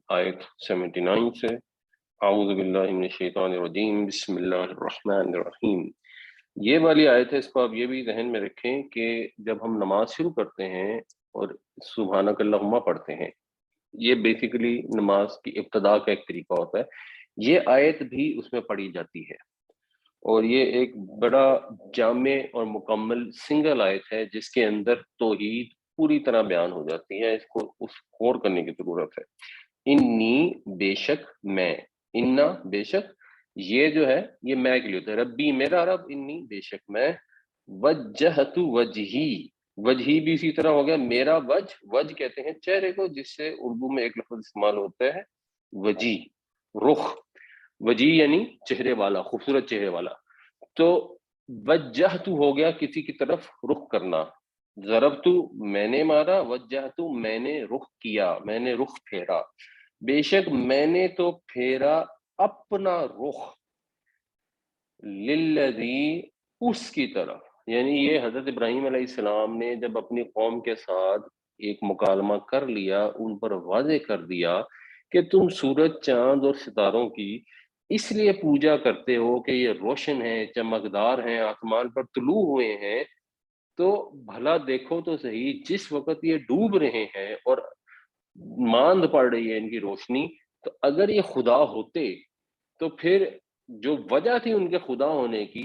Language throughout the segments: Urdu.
آیت 79 سے۔ اعوذ باللہ من الشیطان الرجیم، بسم اللہ الرحمن الرحیم۔ یہ والی آیت ہے، اس کو آپ یہ بھی ذہن میں رکھیں کہ جب ہم نماز شروع کرتے ہیں اور سبحانک اللہم پڑھتے ہیں، یہ بیسیکلی نماز کی ابتدا کا ایک طریقہ ہوتا ہے، یہ آیت بھی اس میں پڑھی جاتی ہے، اور یہ ایک بڑا جامع اور مکمل سنگل آیت ہے جس کے اندر توحید پوری طرح بیان ہو جاتی ہے۔ اس کو غور کرنے کی ضرورت ہے۔ انی بے شک میں، انا بے شک، یہ جو ہے یہ میں کے لیے ہوتا ہے، ربی میرا رب، انی بے شک میں، وجہت وجہی، وجہی بھی اسی طرح ہو گیا میرا وجہ، وجہ کہتے ہیں چہرے کو، جس سے اردو میں ایک لفظ استعمال ہوتا ہے وجی، رخ، وجی یعنی چہرے والا، خوبصورت چہرے والا۔ تو وجہت ہو گیا کسی کی طرف رخ کرنا، ضربت میں نے مارا، وجہت میں نے رخ کیا، میں نے رخ پھیرا، بے شک میں نے تو پھیرا اپنا رخ، للذی اس کی طرف، یعنی یہ حضرت ابراہیم علیہ السلام نے جب اپنی قوم کے ساتھ ایک مکالمہ کر لیا، ان پر واضح کر دیا کہ تم سورج، چاند اور ستاروں کی اس لیے پوجا کرتے ہو کہ یہ روشن ہیں، چمکدار ہیں، آسمان پر طلوع ہوئے ہیں، تو بھلا دیکھو تو صحیح، جس وقت یہ ڈوب رہے ہیں اور ماند پڑ رہی ہے ان کی روشنی، تو اگر یہ خدا ہوتے تو پھر جو وجہ تھی ان کے خدا ہونے کی،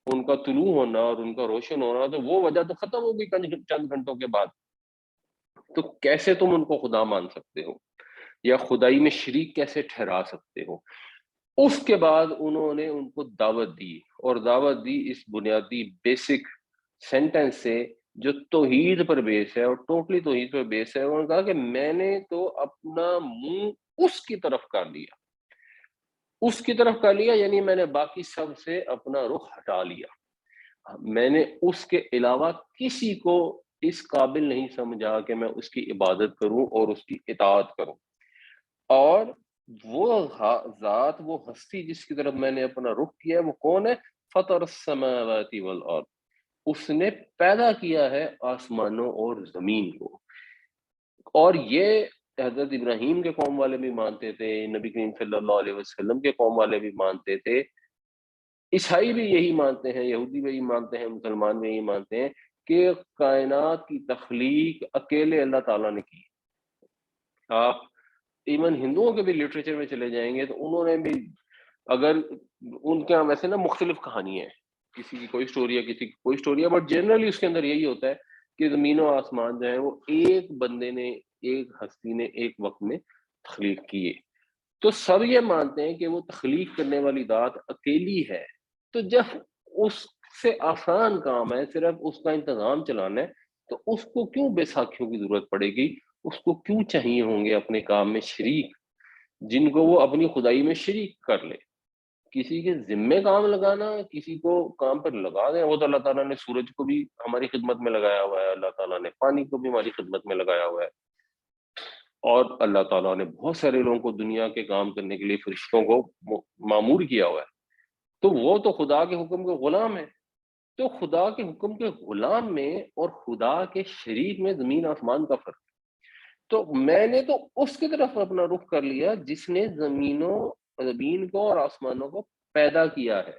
ان کا طلوع ہونا اور ان کا روشن ہونا، تو وہ وجہ تو ختم ہو گئی چند گھنٹوں کے بعد، تو کیسے تم ان کو خدا مان سکتے ہو یا خدائی میں شریک کیسے ٹھہرا سکتے ہو؟ اس کے بعد انہوں نے ان کو دعوت دی، اور دعوت دی اس بنیادی بیسک سینٹنس سے جو توحید پر بیس ہے، اور ٹوٹلی توحید پر بیس ہے۔ انہوں نے کہا کہ میں نے تو اپنا منہ اس کی طرف کر لیا، اس کی طرف کر لیا، یعنی میں نے باقی سب سے اپنا رخ ہٹا لیا، میں نے اس کے علاوہ کسی کو اس قابل نہیں سمجھا کہ میں اس کی عبادت کروں اور اس کی اطاعت کروں، اور وہ ذات، وہ ہستی جس کی طرف میں نے اپنا رخ کیا ہے، وہ کون ہے؟ فطر السماوات والارض، اس نے پیدا کیا ہے آسمانوں اور زمین کو۔ اور یہ حضرت ابراہیم کے قوم والے بھی مانتے تھے، نبی کریم صلی اللہ علیہ وسلم کے قوم والے بھی مانتے تھے، عیسائی بھی یہی مانتے ہیں، یہودی بھی یہی مانتے ہیں، مسلمان بھی یہی مانتے ہیں کہ کائنات کی تخلیق اکیلے اللہ تعالیٰ نے کی۔ آپ ایون ہندوؤں کے بھی لٹریچر میں چلے جائیں گے تو انہوں نے بھی، اگر ان کے ویسے نا مختلف کہانی ہے، کسی کی کوئی سٹوری ہے، کسی کی کوئی سٹوری ہے، بٹ جنرلی اس کے اندر یہی ہوتا ہے کہ زمین و آسمان جو ہے وہ ایک بندے نے، ایک ہستی نے ایک وقت میں تخلیق کیے۔ تو سب یہ مانتے ہیں کہ وہ تخلیق کرنے والی ذات اکیلی ہے، تو جب اس سے آسان کام ہے صرف اس کا انتظام چلانا ہے، تو اس کو کیوں بیساکھیوں کی ضرورت پڑے گی؟ اس کو کیوں چاہیے ہوں گے اپنے کام میں شریک، جن کو وہ اپنی خدائی میں شریک کر لے؟ کسی کے ذمے کام لگانا، کسی کو کام پر لگا دیں، وہ تو اللہ تعالیٰ نے سورج کو بھی ہماری خدمت میں لگایا ہوا ہے، اللہ تعالیٰ نے پانی کو بھی ہماری خدمت میں لگایا ہوا ہے، اور اللہ تعالیٰ نے بہت سارے لوگوں کو دنیا کے کام کرنے کے لیے فرشتوں کو معمور کیا ہوا ہے، تو وہ تو خدا کے حکم کے غلام ہیں۔ تو خدا کے حکم کے غلام میں اور خدا کے شریک میں زمین آسمان کا فرق ہے۔ تو میں نے تو اس کی طرف اپنا رخ کر لیا جس نے زمین کو اور آسمانوں کو پیدا کیا ہے،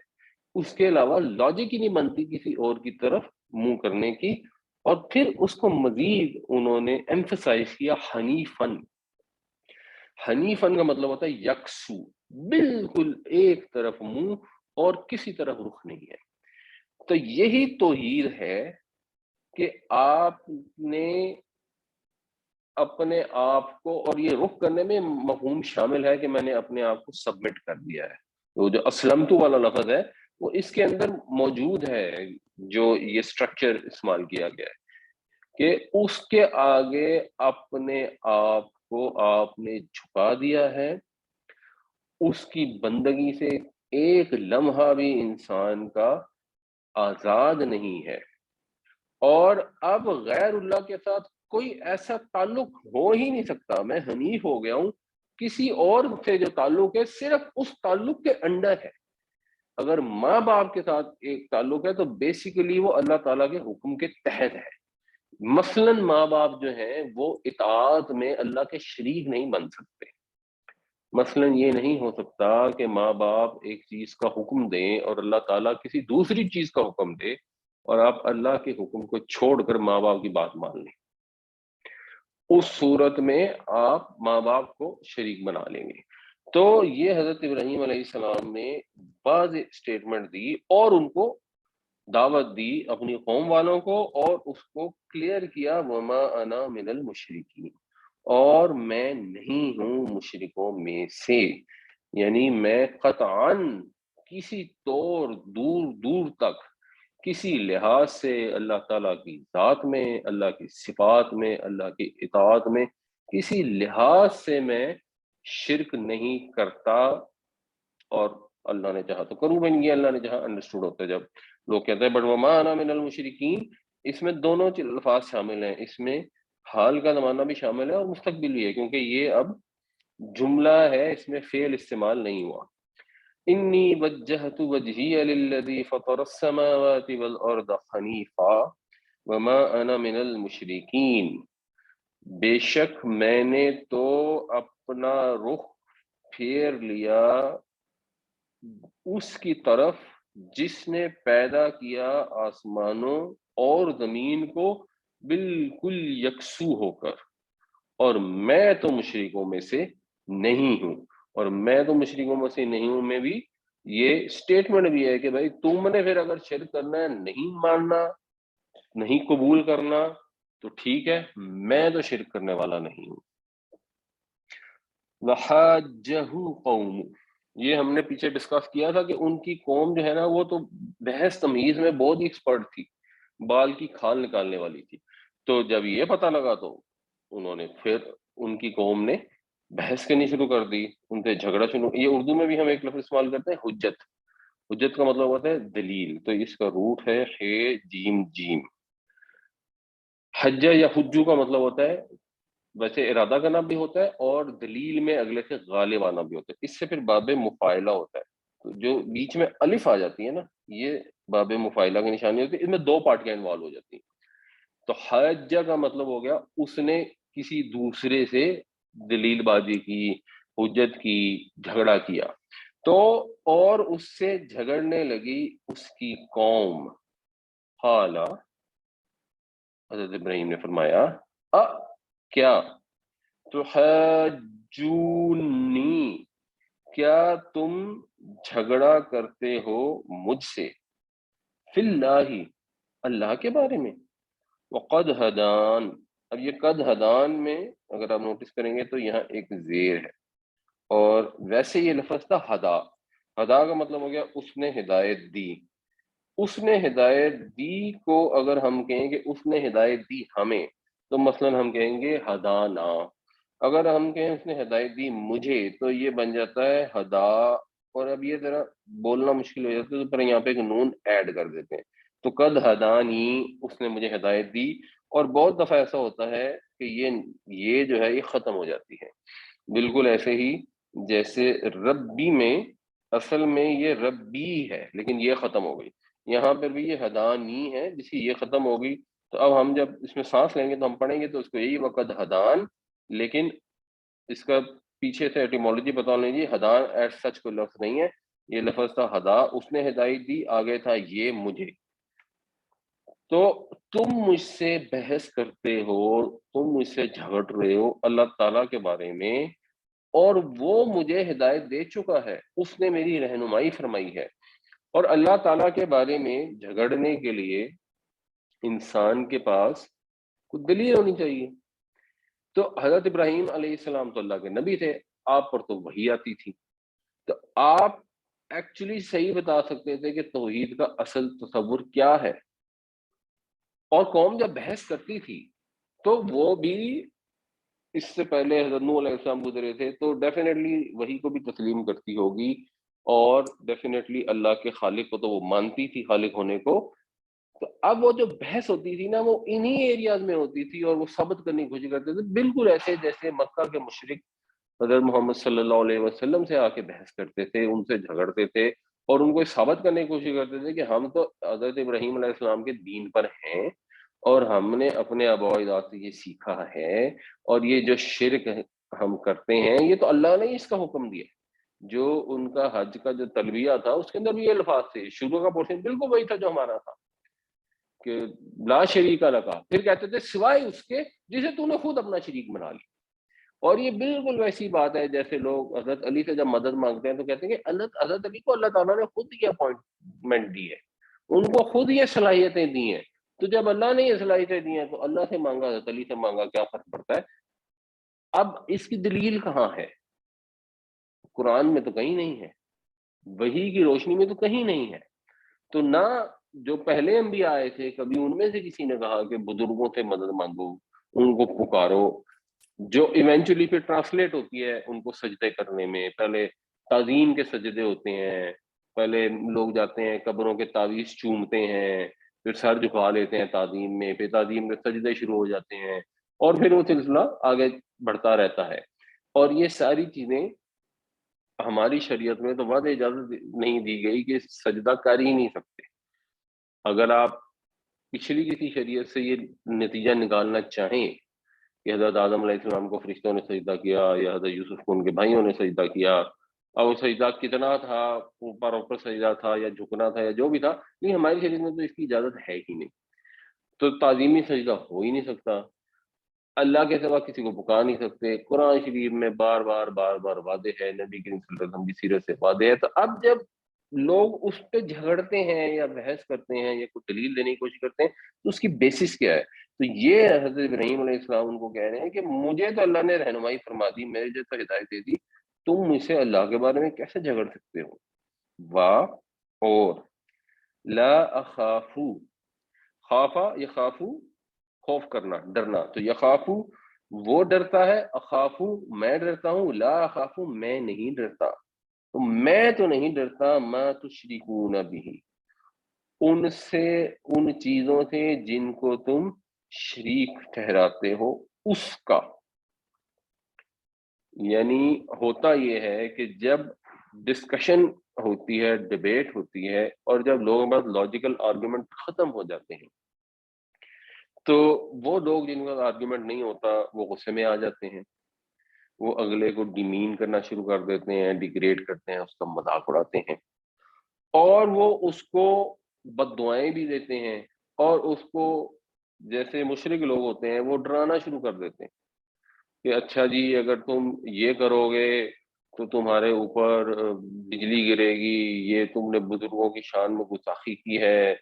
اس کے علاوہ لاجک ہی نہیں بنتی کسی اور کی طرف منہ کرنے کی۔ اور پھر اس کو مزید انہوں نے ایمفسائز کیا، حنیفن، حنیفن کا مطلب ہوتا ہے یکسو، بالکل ایک طرف منہ اور کسی طرف رخ نہیں ہے۔ تو یہی توحید ہے کہ آپ نے اپنے آپ کو، اور یہ رخ کرنے میں مفہوم شامل ہے کہ میں نے اپنے آپ کو سبمٹ کر دیا ہے، وہ جو اسلمتو والا لفظ ہے وہ اس کے اندر موجود ہے، جو یہ سٹرکچر استعمال کیا گیا ہے کہ اس کے آگے اپنے آپ کو آپ نے جھکا دیا ہے، اس کی بندگی سے ایک لمحہ بھی انسان کا آزاد نہیں ہے، اور اب غیر اللہ کے ساتھ کوئی ایسا تعلق ہو ہی نہیں سکتا۔ میں حنیف ہو گیا ہوں، کسی اور سے جو تعلق ہے صرف اس تعلق کے انڈر ہے۔ اگر ماں باپ کے ساتھ ایک تعلق ہے تو بیسیکلی وہ اللہ تعالیٰ کے حکم کے تحت ہے۔ مثلاً ماں باپ جو ہیں وہ اطاعت میں اللہ کے شریک نہیں بن سکتے، مثلاً یہ نہیں ہو سکتا کہ ماں باپ ایک چیز کا حکم دیں اور اللہ تعالیٰ کسی دوسری چیز کا حکم دے اور آپ اللہ کے حکم کو چھوڑ کر ماں باپ کی بات مان لیں۔ اس صورت میں آپ ماں باپ کو شریک بنا لیں گے۔ تو یہ حضرت ابراہیم علیہ السلام نے بعض اسٹیٹمنٹ دی اور ان کو دعوت دی اپنی قوم والوں کو، اور اس کو کلیئر کیا وما انا من المشرکین، اور میں نہیں ہوں مشرکوں میں سے، یعنی میں قطعاً کسی طور دور دور تک کسی لحاظ سے اللہ تعالیٰ کی ذات میں، اللہ کی صفات میں، اللہ کی اطاعت میں کسی لحاظ سے میں شرک نہیں کرتا، اور اللہ نے چاہا تو کروں بن گیا، اللہ نے چاہا انڈرسٹوڈ ہوتا ہے جب لوگ کہتے ہیں بٹ وما انا من المشرکین، اس میں دونوں الفاظ شامل ہیں، اس میں حال کا زمانہ بھی شامل ہے اور مستقبل بھی ہے، کیونکہ یہ اب جملہ ہے، اس میں فعل استعمال نہیں ہوا۔ انی وجہت وجہی للذی فطر السماوات والارض حنیفا وما انا من المشرکین، بے شک میں نے تو اپنا رخ پھیر لیا اس کی طرف جس نے پیدا کیا آسمانوں اور زمین کو بالکل یکسو ہو کر، اور میں تو مشرکوں میں سے نہیں ہوں، اور میں تو مشرکوں میں سے نہیں ہوں میں بھی یہ سٹیٹمنٹ بھی ہے کہ بھائی تم نے پھر اگر شرک کرنا ہے، نہیں ماننا، نہیں قبول کرنا، تو ٹھیک ہے، میں تو شرک کرنے والا نہیں ہوں۔ وحاجہ قوم، یہ ہم نے پیچھے ڈسکس کیا تھا کہ ان کی قوم جو ہے نا وہ تو بحث تمیز میں بہت ہی ایکسپرٹ تھی، بال کی کھال نکالنے والی تھی، تو جب یہ پتہ لگا تو انہوں نے پھر ان کی قوم نے بحث کرنی شروع کر دی، ان سے جھگڑا شروع، یہ اردو میں بھی ہم ایک لفظ استعمال کرتے ہیں حجت، حجت کا مطلب ہوتا ہے دلیل، تو اس کا روٹ ہے ح جیم جیم، حجہ یا حجو کا مطلب ہوتا ہے ویسے ارادہ کرنا بھی ہوتا ہے، اور دلیل میں اگلے سے غالب آنا بھی ہوتا ہے، اس سے پھر باب مفاعلہ ہوتا ہے، تو جو بیچ میں الف آ جاتی ہے نا، یہ باب مفاعلہ کی نشانی ہوتی ہے، اس میں دو پارٹیاں انوالو ہو جاتی ہیں۔ تو حجہ کا مطلب ہو گیا اس نے کسی دوسرے سے دلیل بازی کی، حجت کی، جھگڑا کیا، تو اور اس سے جھگڑنے لگی اس کی قوم، حالا، حضرت ابراہیم نے فرمایا کیا، تو حجونی، کیا تم جھگڑا کرتے ہو مجھ سے، فی اللہ، اللہ کے بارے میں، وقد ہدان، اب یہ قد ہدان میں اگر آپ نوٹس کریں گے تو یہاں ایک زیر ہے، اور ویسے یہ لفظ تھا ہدا، ہدا کا مطلب ہو گیا اس نے ہدایت دی، اس نے ہدایت دی کو اگر ہم کہیں کہ اس نے ہدایت دی ہمیں، تو مثلا ہم کہیں گے ہدانا، اگر ہم کہیں اس نے ہدایت دی مجھے تو یہ بن جاتا ہے ہدا، اور اب یہ ذرا بولنا مشکل ہو جاتا ہے تو پر یہاں پہ ایک نون ایڈ کر دیتے ہیں، تو قد ہدانی، اس نے مجھے ہدایت دی، اور بہت دفعہ ایسا ہوتا ہے کہ یہ جو ہے یہ ختم ہو جاتی ہے، بالکل ایسے ہی جیسے ربی میں اصل میں یہ ربی ہے لیکن یہ ختم ہو گئی، یہاں پر بھی یہ ہدانی ہے جس کی یہ ختم ہو گئی، تو اب ہم جب اس میں سانس لیں گے تو ہم پڑھیں گے تو اس کو یہی وقت ہدان، لیکن اس کا پیچھے سے ایٹیمولوجی بتا لیجیے، ہدان ایز سچ کوئی لفظ نہیں ہے، یہ لفظ تھا ہدا، اس نے ہدایت دی، آگے تھا یہ مجھے، تو تم مجھ سے بحث کرتے ہو، تم مجھ سے جھگڑ رہے ہو اللہ تعالیٰ کے بارے میں، اور وہ مجھے ہدایت دے چکا ہے، اس نے میری رہنمائی فرمائی ہے، اور اللہ تعالیٰ کے بارے میں جھگڑنے کے لیے انسان کے پاس کچھ دلیل ہونی چاہیے، تو حضرت ابراہیم علیہ السلام تو اللہ کے نبی تھے، آپ پر تو وحی آتی تھی، تو آپ ایکچولی صحیح بتا سکتے تھے کہ توحید کا اصل تصور کیا ہے، اور قوم جب بحث کرتی تھی تو وہ بھی اس سے پہلے حضرت نوح علیہ السلام گزرے تھے، تو ڈیفینیٹلی وہی کو بھی تسلیم کرتی ہوگی، اور ڈیفینیٹلی اللہ کے خالق کو تو وہ مانتی تھی، خالق ہونے کو، تو اب وہ جو بحث ہوتی تھی نا وہ انہی ایریاز میں ہوتی تھی، اور وہ ثابت کرنے کی کوشش کرتے تھے، بالکل ایسے جیسے مکہ کے مشرک حضرت محمد صلی اللہ علیہ وسلم سے آ کے بحث کرتے تھے، ان سے جھگڑتے تھے، اور ان کو ثابت کرنے کی کوشش کرتے تھے کہ ہم تو حضرت ابراہیم علیہ السلام کے دین پر ہیں، اور ہم نے اپنے آباء و اجداد سے یہ سیکھا ہے، اور یہ جو شرک ہم کرتے ہیں یہ تو اللہ نے اس کا حکم دیا. جو ان کا حج کا جو تلبیہ تھا اس کے اندر بھی یہ الفاظ تھے, شروع کا پورشن بالکل وہی تھا جو ہمارا تھا کہ لا شریک لکا, پھر کہتے تھے سوائے اس کے جسے تو نے خود اپنا شریک بنا لی. اور یہ بالکل ویسی بات ہے جیسے لوگ حضرت علی سے جب مدد مانگتے ہیں تو کہتے ہیں کہ حضرت علی کو اللہ تعالیٰ نے خود یہ اپوائنٹمنٹ دی ہے, ان کو خود یہ صلاحیتیں دی ہیں. تو جب اللہ نے یہ صلاحیتیں دی ہیں تو اللہ سے مانگا, حضرت علی سے مانگا, کیا فرق پڑتا ہے؟ اب اس کی دلیل کہاں ہے؟ قرآن میں تو کہیں نہیں ہے, وحی کی روشنی میں تو کہیں نہیں ہے. تو نہ جو پہلے انبیاء آئے تھے کبھی ان میں سے کسی نے کہا کہ بزرگوں سے مدد مانگو, ان کو پکارو, جو ایونچولی پھر ٹرانسلیٹ ہوتی ہے ان کو سجدے کرنے میں. پہلے تعظیم کے سجدے ہوتے ہیں, پہلے لوگ جاتے ہیں قبروں کے تعویذ چومتے ہیں, پھر سر جھکا لیتے ہیں تعظیم میں, پھر تعظیم کے سجدے شروع ہو جاتے ہیں, اور پھر وہ سلسلہ آگے بڑھتا رہتا ہے. اور یہ ساری چیزیں ہماری شریعت میں تو واضح اجازت نہیں دی گئی کہ سجدہ کر ہی نہیں سکتے. اگر آپ پچھلی کسی شریعت سے یہ نتیجہ نکالنا چاہیں کہ حضرت آدم علیہ السلام کو فرشتوں نے سجدہ کیا یا حضرت یوسف کو ان کے بھائیوں نے سجدہ کیا, اور وہ سجدہ کتنا تھا, اوپر سجدہ تھا یا جھکنا تھا یا جو بھی تھا, نہیں ہماری شریعت میں تو اس کی اجازت ہے ہی نہیں. تو تعظیمی سجدہ ہو ہی نہیں سکتا, اللہ کے سوا کسی کو پکار نہیں سکتے. قرآن شریف میں بار بار واضح ہے, نبی کریم صلی اللہ علیہ وسلم کی سیرت سے واضح ہے. تو اب جب لوگ اس پہ جھگڑتے ہیں یا بحث کرتے ہیں یا کوئی دلیل دینے کی کوشش کرتے ہیں تو اس کی بیسس کیا ہے؟ تو یہ حضرت ابراہیم علیہ السلام ان کو کہہ رہے ہیں کہ مجھے تو اللہ نے رہنمائی فرما دی, میرے جیسا ہدایت دے دی, تم مجھ سے اللہ کے بارے میں کیسے جھگڑ سکتے ہو؟ واہ, اور لا اخافو, خافا یخافو خوف کرنا, ڈرنا, تو یخافو وہ ڈرتا ہے, اخافو میں ڈرتا ہوں, لا اخافو میں نہیں ڈرتا. تو میں تو نہیں ڈرتا ما تشرکون بہ, ان سے, ان چیزوں سے جن کو تم شریک ٹھہراتے ہو اس کا. یعنی ہوتا یہ ہے کہ جب ڈسکشن ہوتی ہے, ڈیبیٹ ہوتی ہے, اور جب لوگوں کے پاس لاجیکل آرگومنٹ ختم ہو جاتے ہیں تو وہ لوگ جن کا آرگومنٹ نہیں ہوتا وہ غصے میں آ جاتے ہیں, وہ اگلے کو ڈیمین کرنا شروع کر دیتے ہیں, ڈیگریڈ کرتے ہیں, اس کا مذاق اڑاتے ہیں, اور وہ اس کو بد دعائیں بھی دیتے ہیں, اور اس کو جیسے مشرک لوگ ہوتے ہیں وہ ڈرانا شروع کر دیتے ہیں کہ اچھا جی اگر تم یہ کرو گے تو تمہارے اوپر بجلی گرے گی, یہ تم نے بزرگوں کی شان میں گستاخی کی ہے.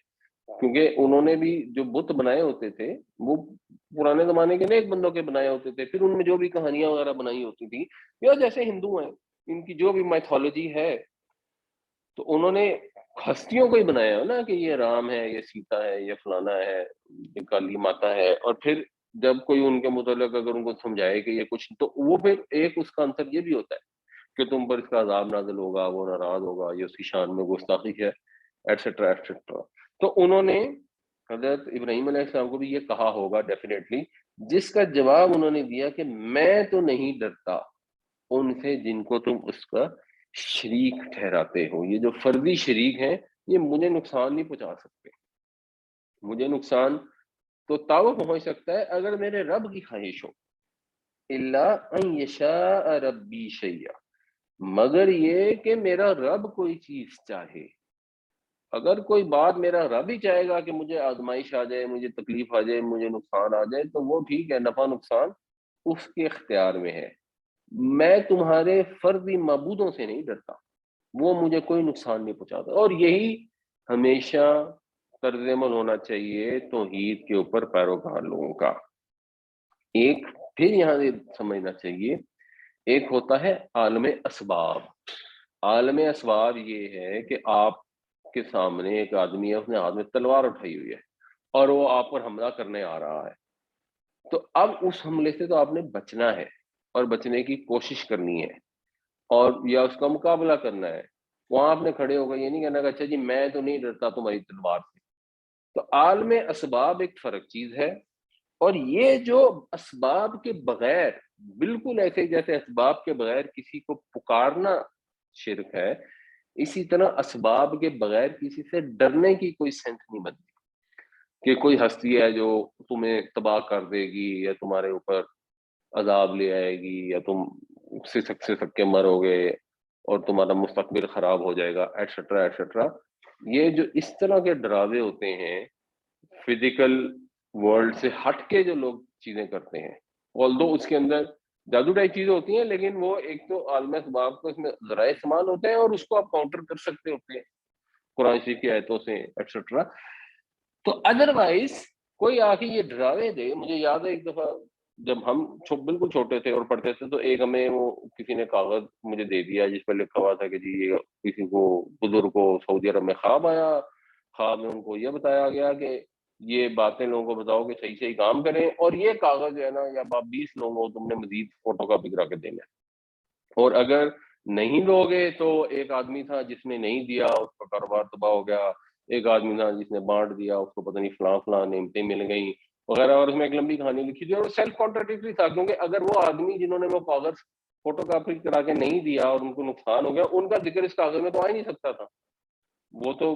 کیونکہ انہوں نے بھی جو بت بنائے ہوتے تھے وہ پرانے زمانے کے نیک بندوں کے بنائے ہوتے تھے, پھر ان میں جو بھی کہانیاں وغیرہ بنائی ہوتی تھی, یا جیسے ہندو ہیں ان کی جو بھی میتھولوجی ہے تو انہوں نے ہستیوں کو ہی بنایا ہے نا کہ یہ رام ہے, یہ سیتا ہے, یہ فلانا ہے, یہ کالی ماتا ہے. اور پھر جب کوئی ان کے متعلق اگر ان کو سمجھائے کہ یہ کچھ, تو وہ پھر ایک اس کا آنسر یہ بھی ہوتا ہے کہ تم پر اس کا عذاب نازل ہوگا, وہ ناراض ہوگا, یہ اس کی شان میں گستاخی ہے, ایٹسٹرا ایٹسٹرا. تو انہوں نے حضرت ابراہیم علیہ السلام کو بھی یہ کہا ہوگا ڈیفینیٹلی, جس کا جواب انہوں نے دیا کہ میں تو نہیں ڈرتا ان سے جن کو تم اس کا شریک ٹھہراتے ہو. یہ جو فرضی شریک ہیں یہ مجھے نقصان نہیں پہنچا سکتے. مجھے نقصان تو تاؤ پہنچ سکتا ہے اگر میرے رب کی خواہش ہو, الا ان یشاء ربی شیئا, مگر یہ کہ میرا رب کوئی چیز چاہے. اگر کوئی بات میرا رب ہی چاہے گا کہ مجھے آزمائش آ جائے, مجھے تکلیف آ جائے, مجھے نقصان آ جائے, تو وہ ٹھیک ہے, نفع نقصان اس کے اختیار میں ہے. میں تمہارے فرضی معبودوں سے نہیں ڈرتا, وہ مجھے کوئی نقصان نہیں پہنچاتا. اور یہی ہمیشہ طرز عمل ہونا چاہیے توحید کے اوپر پیروکار لوگوں کا. ایک پھر یہاں سے سمجھنا چاہیے, ایک ہوتا ہے عالم اسباب. عالم اسباب یہ ہے کہ آپ کے سامنے ایک آدمی ہے, اس نے ہاتھ میں تلوار اٹھائی ہوئی ہے اور وہ آپ پر حملہ کرنے آ رہا ہے. تو اب اس حملے سے تو آپ نے بچنا ہے اور بچنے کی کوشش کرنی ہے, اور یا اس کا مقابلہ کرنا ہے. وہاں آپ نے کھڑے ہو گئے, یہ نہیں کہنا کہ اچھا جی میں تو نہیں ڈرتا تمہاری تلوار سے. تو عالم اسباب ایک فرق چیز ہے, اور یہ جو اسباب کے بغیر, بالکل ایسے جیسے اسباب کے بغیر کسی کو پکارنا شرک ہے, اسی طرح اسباب کے بغیر کسی سے ڈرنے کی کوئی سینس نہیں بنتی کہ کوئی ہستی ہے جو تمہیں تباہ کر دے گی یا تمہارے اوپر عذاب لے آئے گی یا تم سسک سسک کے مرو گے اور تمہارا مستقبل خراب ہو جائے گا ایٹسٹرا ایٹسٹرا. یہ جو اس طرح کے ڈراوے ہوتے ہیں فزیکل ورلڈ سے ہٹ کے جو لوگ چیزیں کرتے ہیں، آلدو اس کے اندر جادو ٹائپ چیزیں ہوتی ہیں، لیکن وہ ایک تو عالم اسباب کو اس میں ذرائع استعمال ہوتے ہیں اور اس کو آپ کاؤنٹر کر سکتے ہوتے ہیں قرآن شریف کی آیتوں سے ایٹسٹرا. تو ادروائز کوئی آ کے یہ ڈراوے دے. مجھے یاد ہے ایک دفعہ جب ہم بالکل چھوٹے تھے اور پڑھتے تھے تو ایک ہمیں وہ کسی نے کاغذ مجھے دے دیا جس پر لکھا ہوا تھا کہ جی یہ کسی کو بزرگ کو سعودی عرب میں خواب آیا، خواب میں ان کو یہ بتایا گیا کہ یہ باتیں لوگوں کو بتاؤ کہ صحیح صحیح کام کریں، اور یہ کاغذ جو ہے نا یا آپ 20 لوگوں کو تم نے مزید فوٹو کاپی کرا کے دینا ہے، اور اگر نہیں دو گے تو ایک آدمی تھا جس نے نہیں دیا اس کا کاروبار تباہ ہو گیا، ایک آدمی تھا جس نے بانٹ دیا اس کو پتہ نہیں فلاں فلاں نعمتیں مل گئیں وغیرہ، اور اس میں ایک لمبی کہانی لکھی تھی اور سیلف کانٹراڈکٹری تھا کیونکہ اگر وہ آدمی جنہوں نے وہ کاغذ فوٹو کاپی کرا کے نہیں دیا اور ان کو نقصان ہو گیا ان کا ذکر اس کاغذ میں تو آ ہی نہیں سکتا تھا، وہ تو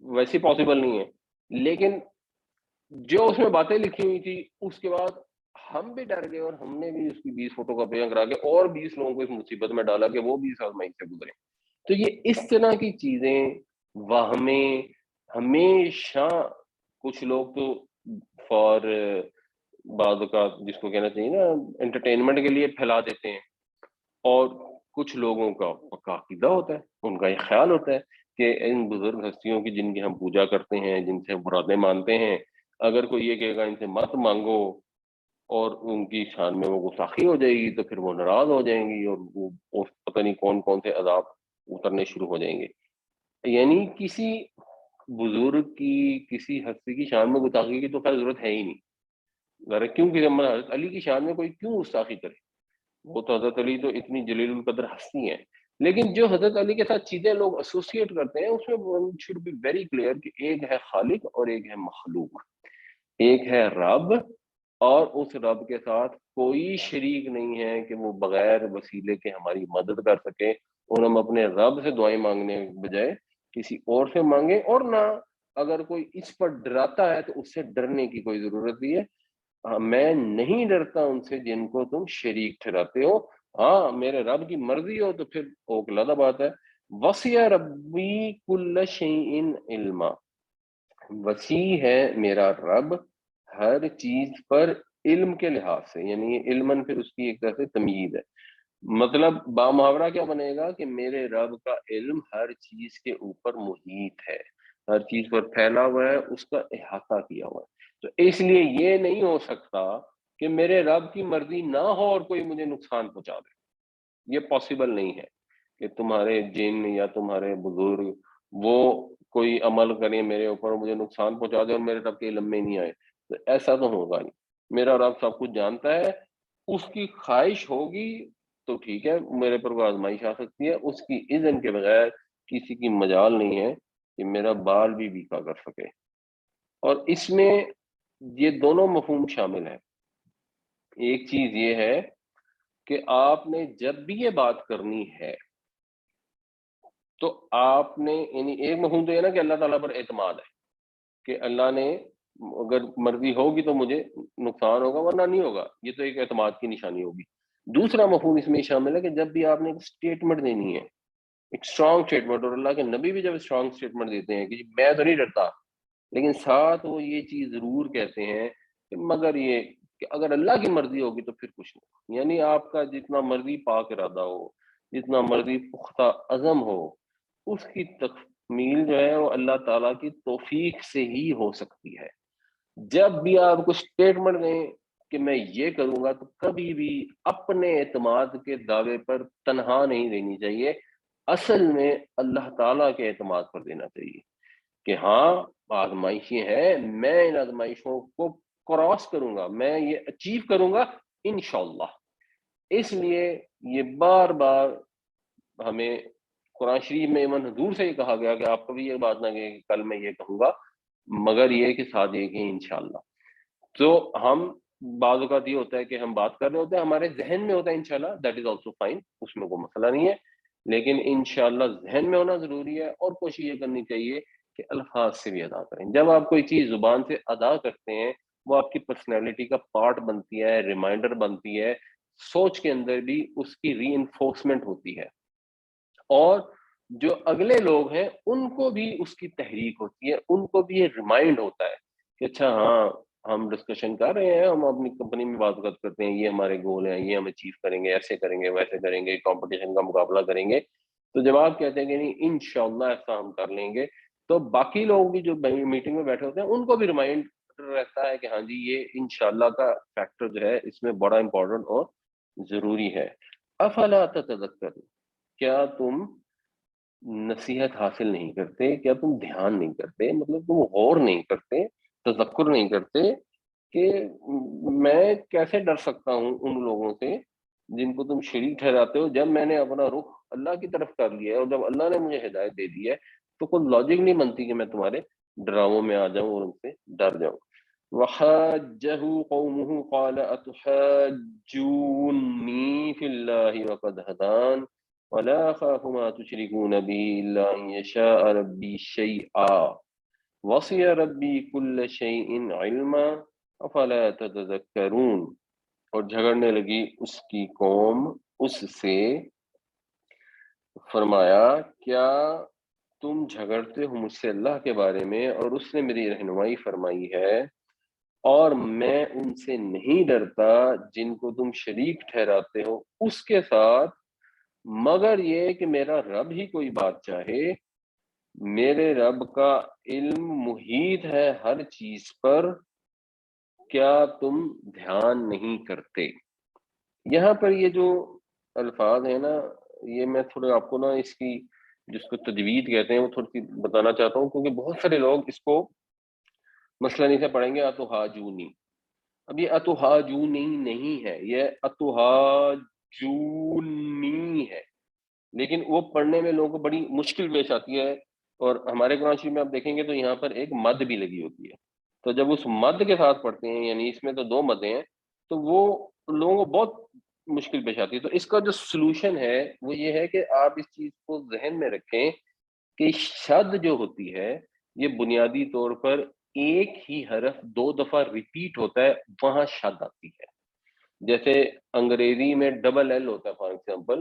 ویسے پاسبل نہیں ہے. لیکن جو اس میں باتیں لکھی ہوئی تھی اس کے بعد ہم بھی ڈر گئے اور ہم نے بھی اس کی 20 فوٹو کاپیاں کرا کے اور 20 لوگوں کو اس مصیبت میں ڈالا کہ وہ بھی اس آزمائی سے گزرے. تو یہ اس طرح کی چیزیں واہمیں ہمیشہ کچھ لوگ تو فار بعض اوقات جس کو کہنا چاہیے نا انٹرٹینمنٹ کے لیے پھیلا دیتے ہیں، اور کچھ لوگوں کا پکا عقیدہ ہوتا ہے، ان کا یہ خیال ہوتا ہے کہ ان بزرگ ہستیوں کی جن کی ہم پوجا کرتے ہیں جن سے ہم مرادیں مانتے ہیں، اگر کوئی یہ کہے گا ان سے مت مانگو اور ان کی شان میں وہ گستاخی ہو جائے گی تو پھر وہ ناراض ہو جائیں گی اور وہ پتہ نہیں کون کون سے عذاب اترنے شروع ہو جائیں گے. یعنی کسی بزرگ کی کسی ہستی کی شان میں گستاخی کی تو خیر ضرورت ہے ہی نہیں. ذرا کیوں کہ حضرت علی کی شان میں کوئی کیوں گستاخی کرے؟ وہ تو حضرت علی تو اتنی جلیل القدر ہستی ہیں. لیکن جو حضرت علی کے ساتھ چیزیں لوگ ایسوسیٹ کرتے ہیں اس میں شوڈ بی ویری کلیئر کہ ایک ہے خالق اور ایک ہے مخلوق، ایک ہے رب اور اس رب کے ساتھ کوئی شریک نہیں ہے کہ وہ بغیر وسیلے کے ہماری مدد کر سکے، اور ہم اپنے رب سے دعائیں مانگنے کے بجائے کسی اور سے مانگیں. اور نہ اگر کوئی اس پر ڈراتا ہے تو اس سے ڈرنے کی کوئی ضرورت نہیں ہے. میں نہیں ڈرتا ان سے جن کو تم شریک ٹھہراتے ہو. ہاں میرے رب کی مرضی ہو تو پھر وہ علیحدہ بات ہے. وسیع ربی کل شیء علما، وسیع ہے میرا رب ہر چیز پر علم کے لحاظ سے، یعنی علمن پھر اس کی ایک طرح سے تمییز ہے. مطلب بامحاورہ کیا بنے گا کہ میرے رب کا علم ہر چیز کے اوپر محیط ہے، ہر چیز پر پھیلا ہوا ہے، اس کا احاطہ کیا ہوا ہے. تو اس لیے یہ نہیں ہو سکتا کہ میرے رب کی مرضی نہ ہو اور کوئی مجھے نقصان پہنچا دے. یہ پاسبل نہیں ہے کہ تمہارے جن یا تمہارے بزرگ وہ کوئی عمل کریں میرے اوپر اور مجھے نقصان پہنچا دے اور میرے رب کے علم میں نہیں آئے. تو ایسا تو ہوگا نہیں. میرا رب سب کچھ جانتا ہے. اس کی خواہش ہوگی تو ٹھیک ہے میرے پر کوئی آزمائش آ سکتی ہے، اس کی اذن کے بغیر کسی کی مجال نہیں ہے کہ میرا بال بھی بیکا کر سکے. اور اس میں یہ دونوں مفہوم شامل ہیں. ایک چیز یہ ہے کہ آپ نے جب بھی یہ بات کرنی ہے تو آپ نے یعنی ایک مفہوم تو یہ نا کہ اللہ تعالیٰ پر اعتماد ہے کہ اللہ نے اگر مرضی ہوگی تو مجھے نقصان ہوگا ورنہ نہیں ہوگا، یہ تو ایک اعتماد کی نشانی ہوگی. دوسرا مفہوم اس میں شامل ہے کہ جب بھی آپ نے ایک اسٹیٹمنٹ دینی ہے، ایک اسٹرانگ اسٹیٹمنٹ، اور اللہ کے نبی بھی جب اسٹرانگ اسٹیٹمنٹ دیتے ہیں کہ میں تو نہیں ڈرتا، لیکن ساتھ وہ یہ چیز ضرور کہتے ہیں کہ مگر یہ کہ اگر اللہ کی مرضی ہوگی تو پھر کچھ نہیں. یعنی آپ کا جتنا مرضی پاک ارادہ ہو، جتنا مرضی پختہ عزم ہو، اس کی تکمیل جو ہے وہ اللہ تعالیٰ کی توفیق سے ہی ہو سکتی ہے. جب بھی آپ کو اسٹیٹمنٹ دیں کہ میں یہ کروں گا تو کبھی بھی اپنے اعتماد کے دعوے پر تنہا نہیں دینی چاہیے، اصل میں اللہ تعالیٰ کے اعتماد پر دینا چاہیے کہ ہاں آزمائشیں ہیں، میں ان آزمائشوں کو کراس کروں گا، میں یہ اچیو کروں گا انشاءاللہ. اس لیے یہ بار بار ہمیں قرآن شریف میں ایون حضور سے یہ کہا گیا کہ آپ کبھی یہ بات نہ کہیں کہ کل میں یہ کہوں گا مگر یہ کہ ساتھ یہ کہ انشاءاللہ. تو ہم بعض اوقات یہ ہوتا ہے کہ ہم بات کر رہے ہوتے ہیں ہمارے ذہن میں ہوتا ہے انشاءاللہ، دیٹ از آلسو فائن، اس میں کوئی مسئلہ نہیں ہے، لیکن انشاءاللہ ذہن میں ہونا ضروری ہے. اور کوشش یہ کرنی چاہیے کہ الفاظ سے بھی ادا کریں. جب آپ کوئی چیز زبان سے ادا کرتے ہیں وہ آپ کی پرسنالٹی کا پارٹ بنتی ہے، ریمائنڈر بنتی ہے، سوچ کے اندر بھی اس کی ری انفورسمنٹ ہوتی ہے، اور جو اگلے لوگ ہیں ان کو بھی اس کی تحریک ہوتی ہے، ان کو بھی یہ ریمائنڈ ہوتا ہے کہ اچھا ہاں ہم ڈسکشن کر رہے ہیں، ہم اپنی کمپنی میں بات کرتے ہیں، یہ ہمارے گول ہیں، یہ ہم اچیو کریں گے، ایسے کریں گے، ویسے کریں گے، کمپٹیشن کا مقابلہ کریں گے۔ تو جب آپ کہتے ہیں کہ نہیں انشاءاللہ ایسا ہم کر لیں گے، تو باقی لوگ بھی جو میٹنگ میں بیٹھے ہوتے ہیں ان کو بھی ریمائنڈ رہتا ہے کہ ہاں جی یہ انشاءاللہ کا فیکٹر جو ہے اس میں بڑا امپورٹنٹ اور ضروری ہے۔ افلا تتذکرون، کیا تم نصیحت حاصل نہیں کرتے، کیا تم دھیان نہیں کرتے، مطلب تم غور نہیں کرتے، تذکر نہیں کرتے کہ میں کیسے ڈر سکتا ہوں ان لوگوں سے جن کو تم شریک ٹھہراتے ہو، جب میں نے اپنا رخ اللہ کی طرف کر لیا ہے اور جب اللہ نے مجھے ہدایت دے دی ہے تو کوئی لاجک نہیں بنتی کہ میں تمہارے ڈراؤں میں آ جاؤں اور ان سے ڈر جاؤں۔ وَحَاجَّهُ قَوْمُهُ قَالَ أَتُحَاجُّونِّي فِي اللَّهِ وَقَدْ هَدَانِ وَلَا أَخَافُ مَا تُشْرِكُونَ بِهِ إِلَّا أَن يَشَاءَ رَبِّي شَيْئًا وَسِعَ رَبِّي كُلَّ شَيْءٍ عِلْمًا أَفَلَا تَتَذَكَّرُونَ۔ اور جھگڑنے لگی اس کی قوم اس سے، فرمایا کیا تم جھگڑتے ہو مجھ سے اللہ کے بارے میں اور اس نے میری رہنمائی فرمائی ہے، اور میں ان سے نہیں ڈرتا جن کو تم شریک ٹھہراتے ہو اس کے ساتھ، مگر یہ کہ میرا رب ہی کوئی بات چاہے۔ میرے رب کا علم محیط ہے ہر چیز پر، کیا تم دھیان نہیں کرتے؟ یہاں پر یہ جو الفاظ ہیں نا، یہ میں تھوڑا آپ کو نا اس کی جس کو تجوید کہتے ہیں وہ تھوڑی سی بتانا چاہتا ہوں، کیونکہ بہت سارے لوگ اس کو مثلاً اسے پڑھیں گے اتحاجونی، اب یہ اتحاجونی نہیں ہے، یہ اتحاجونی ہے، لیکن وہ پڑھنے میں لوگوں کو بڑی مشکل پیش آتی ہے، اور ہمارے قرآن شریف میں آپ دیکھیں گے تو یہاں پر ایک مد بھی لگی ہوتی ہے، تو جب اس مد کے ساتھ پڑھتے ہیں، یعنی اس میں تو دو مدیں ہیں، تو وہ لوگوں کو بہت مشکل پیش آتی ہے۔ تو اس کا جو سلوشن ہے وہ یہ ہے کہ آپ اس چیز کو ذہن میں رکھیں کہ شد جو ہوتی ہے یہ بنیادی طور پر ایک ہی حرف دو دفعہ ریپیٹ ہوتا ہے، وہاں شد آتی ہے۔ جیسے انگریزی میں ڈبل ایل ہوتا ہے فار ایگزامپل،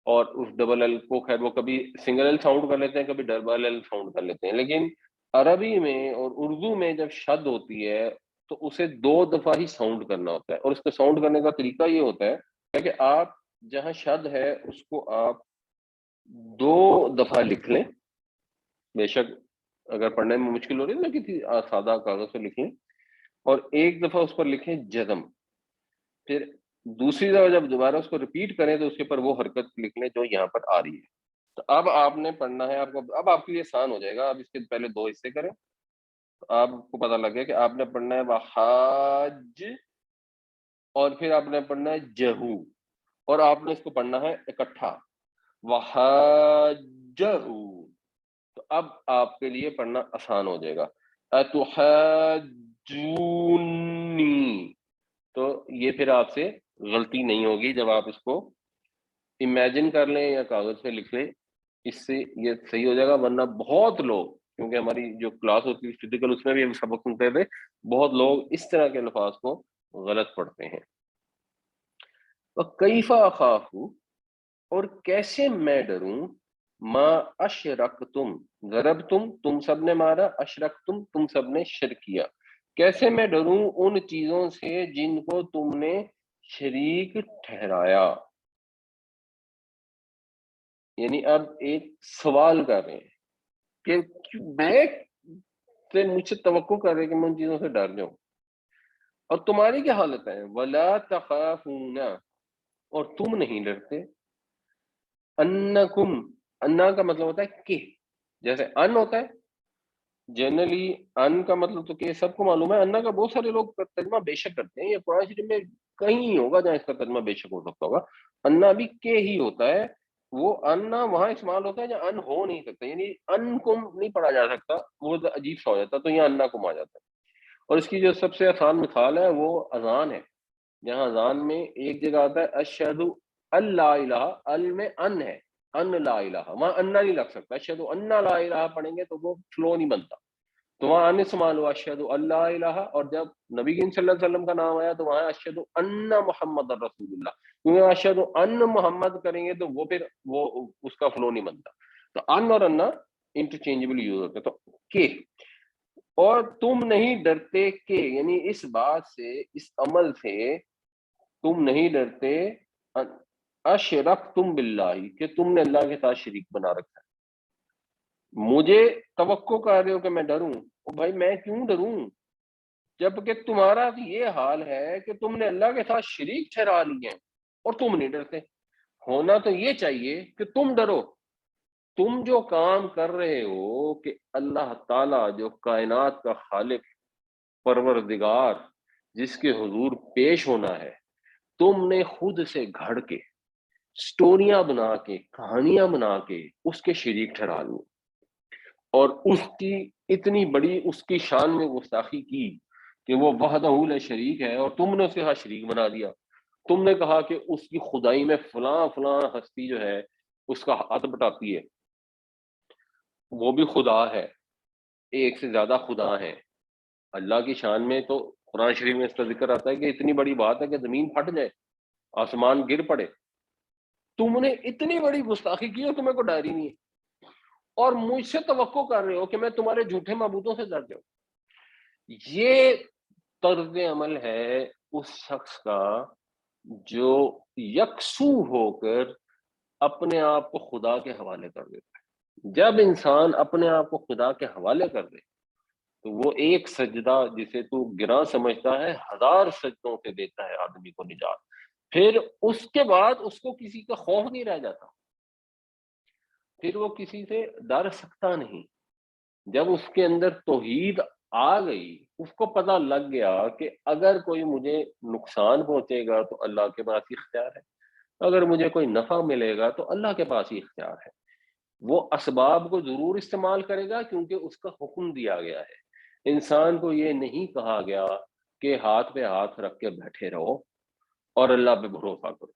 اور اس ڈبل ایل کو خیر وہ کبھی سنگل ایل ساؤنڈ کر لیتے ہیں، کبھی ڈبل ایل ساؤنڈ کر لیتے ہیں، لیکن عربی میں اور اردو میں جب شد ہوتی ہے تو اسے دو دفعہ ہی ساؤنڈ کرنا ہوتا ہے، اور اس کو ساؤنڈ کرنے کا طریقہ یہ ہوتا ہے کہ آپ جہاں شد ہے اس کو آپ دو دفعہ لکھ لیں، بے شک اگر پڑھنے میں مشکل ہو رہی ہے تو کسی سادہ کاغذ پہ لکھ لیں، اور ایک دفعہ اس پر لکھیں جزم، پھر دوسری دفعہ جب دوبارہ اس کو ریپیٹ کریں تو اس کے اوپر وہ حرکت لکھ لیں جو یہاں پر آ رہی ہے۔ تو اب آپ نے پڑھنا ہے، آپ کو اب آپ کے لیے آسان ہو جائے گا، آپ اس کے پہلے دو حصے کریں تو آپ کو پتہ لگے کہ آپ نے پڑھنا ہے وحاج، اور پھر آپ نے پڑھنا ہے جہو، اور آپ نے اس کو پڑھنا ہے اکٹھا وحاجہو، تو اب آپ کے لیے پڑھنا آسان ہو جائے گا۔ اتحاجونی، تو یہ پھر آپ سے غلطی نہیں ہوگی جب آپ اس کو امیجن کر لیں یا کاغذ پہ لکھ لیں، اس سے یہ صحیح ہو جائے گا، ورنہ بہت لوگ، کیونکہ ہماری جو کلاس ہوتی ہے فزیکل اس میں بھی ہم سبق سنتے تھے، بہت لوگ اس طرح کے الفاظ کو غلط پڑھتے ہیں۔ وَكَيْفَ أَخَافُ، اور کیسے میں ڈروں، ما اشرکتم، ضربتم تم سب نے مارا، اشرکتم تم سب نے شرک کیا، کیسے میں ڈروں ان چیزوں سے جن کو تم نے شریک ٹھہرایا۔ یعنی اب ایک سوال کر رہے ہیں کہ میں سے مجھ سے توقع کر رہے کہ میں ان چیزوں سے ڈر جاؤں، اور تمہاری کیا حالت ہے، ولا تخافون، اور تم نہیں ڈرتے، انکم، انا کا مطلب ہوتا ہے کہ، جیسے ان ہوتا ہے جنرلی، ان کا مطلب تو کہ سب کو معلوم ہے، انا کا بہت سارے لوگ ترجمہ بے شک کرتے ہیں، یہ قرآن شریف میں کہیں نہیں ہوگا جہاں اس کا ترجمہ بے شک ہو سکتا ہوگا، انا بھی کہ ہی ہوتا ہے، وہ انا وہاں استعمال ہوتا ہے جہاں ان ہو نہیں سکتا، یعنی ان کم نہیں پڑھا جا سکتا، وہ عجیب سا ہو جاتا، تو یہاں انا کم آ جاتا ہے۔ اور اس کی جو سب سے آسان مثال ہے وہ اذان ہے، جہاں اذان میں ایک جگہ آتا ہے اشہد اللہ الہ، ال میں ان ہے، ان لا الہ، وہاں انا نہیں لگ سکتا، اشہد ان لا الہ پڑھیں گے تو وہ فلو نہیں بنتا، تو وہاں آنے سمان ہوا اشہد اللہ الہ، اور جب نبی کریم صلی اللہ علیہ وسلم کا نام آیا تو وہاں اشہد ان محمد رسول اللہ، کیونکہ اشہد ان محمد کریں گے تو وہ پھر وہ اس کا فلو نہیں بنتا، تو ان اور انا انٹرچینجبل یوز ہوتے، تو کہ اور تم نہیں ڈرتے کہ، یعنی اس بات سے، اس عمل سے تم نہیں ڈرتے، اشرک تم باللہ، کہ تم نے اللہ کے ساتھ شریک بنا رکھا ہے۔ مجھے توقع کر رہے ہو کہ میں ڈروں، بھائی میں کیوں ڈروں جبکہ تمہارا یہ حال ہے کہ تم نے اللہ کے ساتھ شریک ٹھہرا لی ہیں اور تم نہیں ڈرتے۔ ہونا تو یہ چاہیے کہ تم ڈرو، تم جو کام کر رہے ہو کہ اللہ تعالیٰ جو کائنات کا خالق، پروردگار، جس کے حضور پیش ہونا ہے، تم نے خود سے گھڑ کے، سٹوریاں بنا کے، کہانیاں بنا کے اس کے شریک ٹھہرا لوں، اور اس کی اتنی بڑی اس کی شان میں گستاخی کی کہ وہ وحدہ لا شریک ہے، اور تم نے اسے ہاں شریک بنا دیا۔ تم نے کہا کہ اس کی خدائی میں فلاں فلاں ہستی جو ہے اس کا ہاتھ بٹاتی ہے، وہ بھی خدا ہے، ایک سے زیادہ خدا ہیں۔ اللہ کی شان میں تو قرآن شریف میں اس کا ذکر آتا ہے کہ اتنی بڑی بات ہے کہ زمین پھٹ جائے، آسمان گر پڑے، تم نے اتنی بڑی گستاخی کی اور تمہیں کوئی ڈر ہی نہیں ہے، اور مجھ سے توقع کر رہے ہو کہ میں تمہارے جھوٹے معبودوں سے ڈر جاؤں۔ یہ طرز عمل ہے اس شخص کا جو یکسو ہو کر اپنے آپ کو خدا کے حوالے کر دیتا ہے۔ جب انسان اپنے آپ کو خدا کے حوالے کر دے تو وہ ایک سجدہ جسے تو گراں سمجھتا ہے 1000 سجدوں سے دیتا ہے آدمی کو نجات، پھر اس کے بعد اس کو کسی کا خوف نہیں رہ جاتا، پھر وہ کسی سے ڈر سکتا نہیں۔ جب اس کے اندر توحید آ گئی، اس کو پتہ لگ گیا کہ اگر کوئی مجھے نقصان پہنچے گا تو اللہ کے پاس ہی اختیار ہے، اگر مجھے کوئی نفع ملے گا تو اللہ کے پاس ہی اختیار ہے۔ وہ اسباب کو ضرور استعمال کرے گا کیونکہ اس کا حکم دیا گیا ہے۔ انسان کو یہ نہیں کہا گیا کہ ہاتھ پہ ہاتھ رکھ کے بیٹھے رہو اور اللہ پہ بھروسہ کرو۔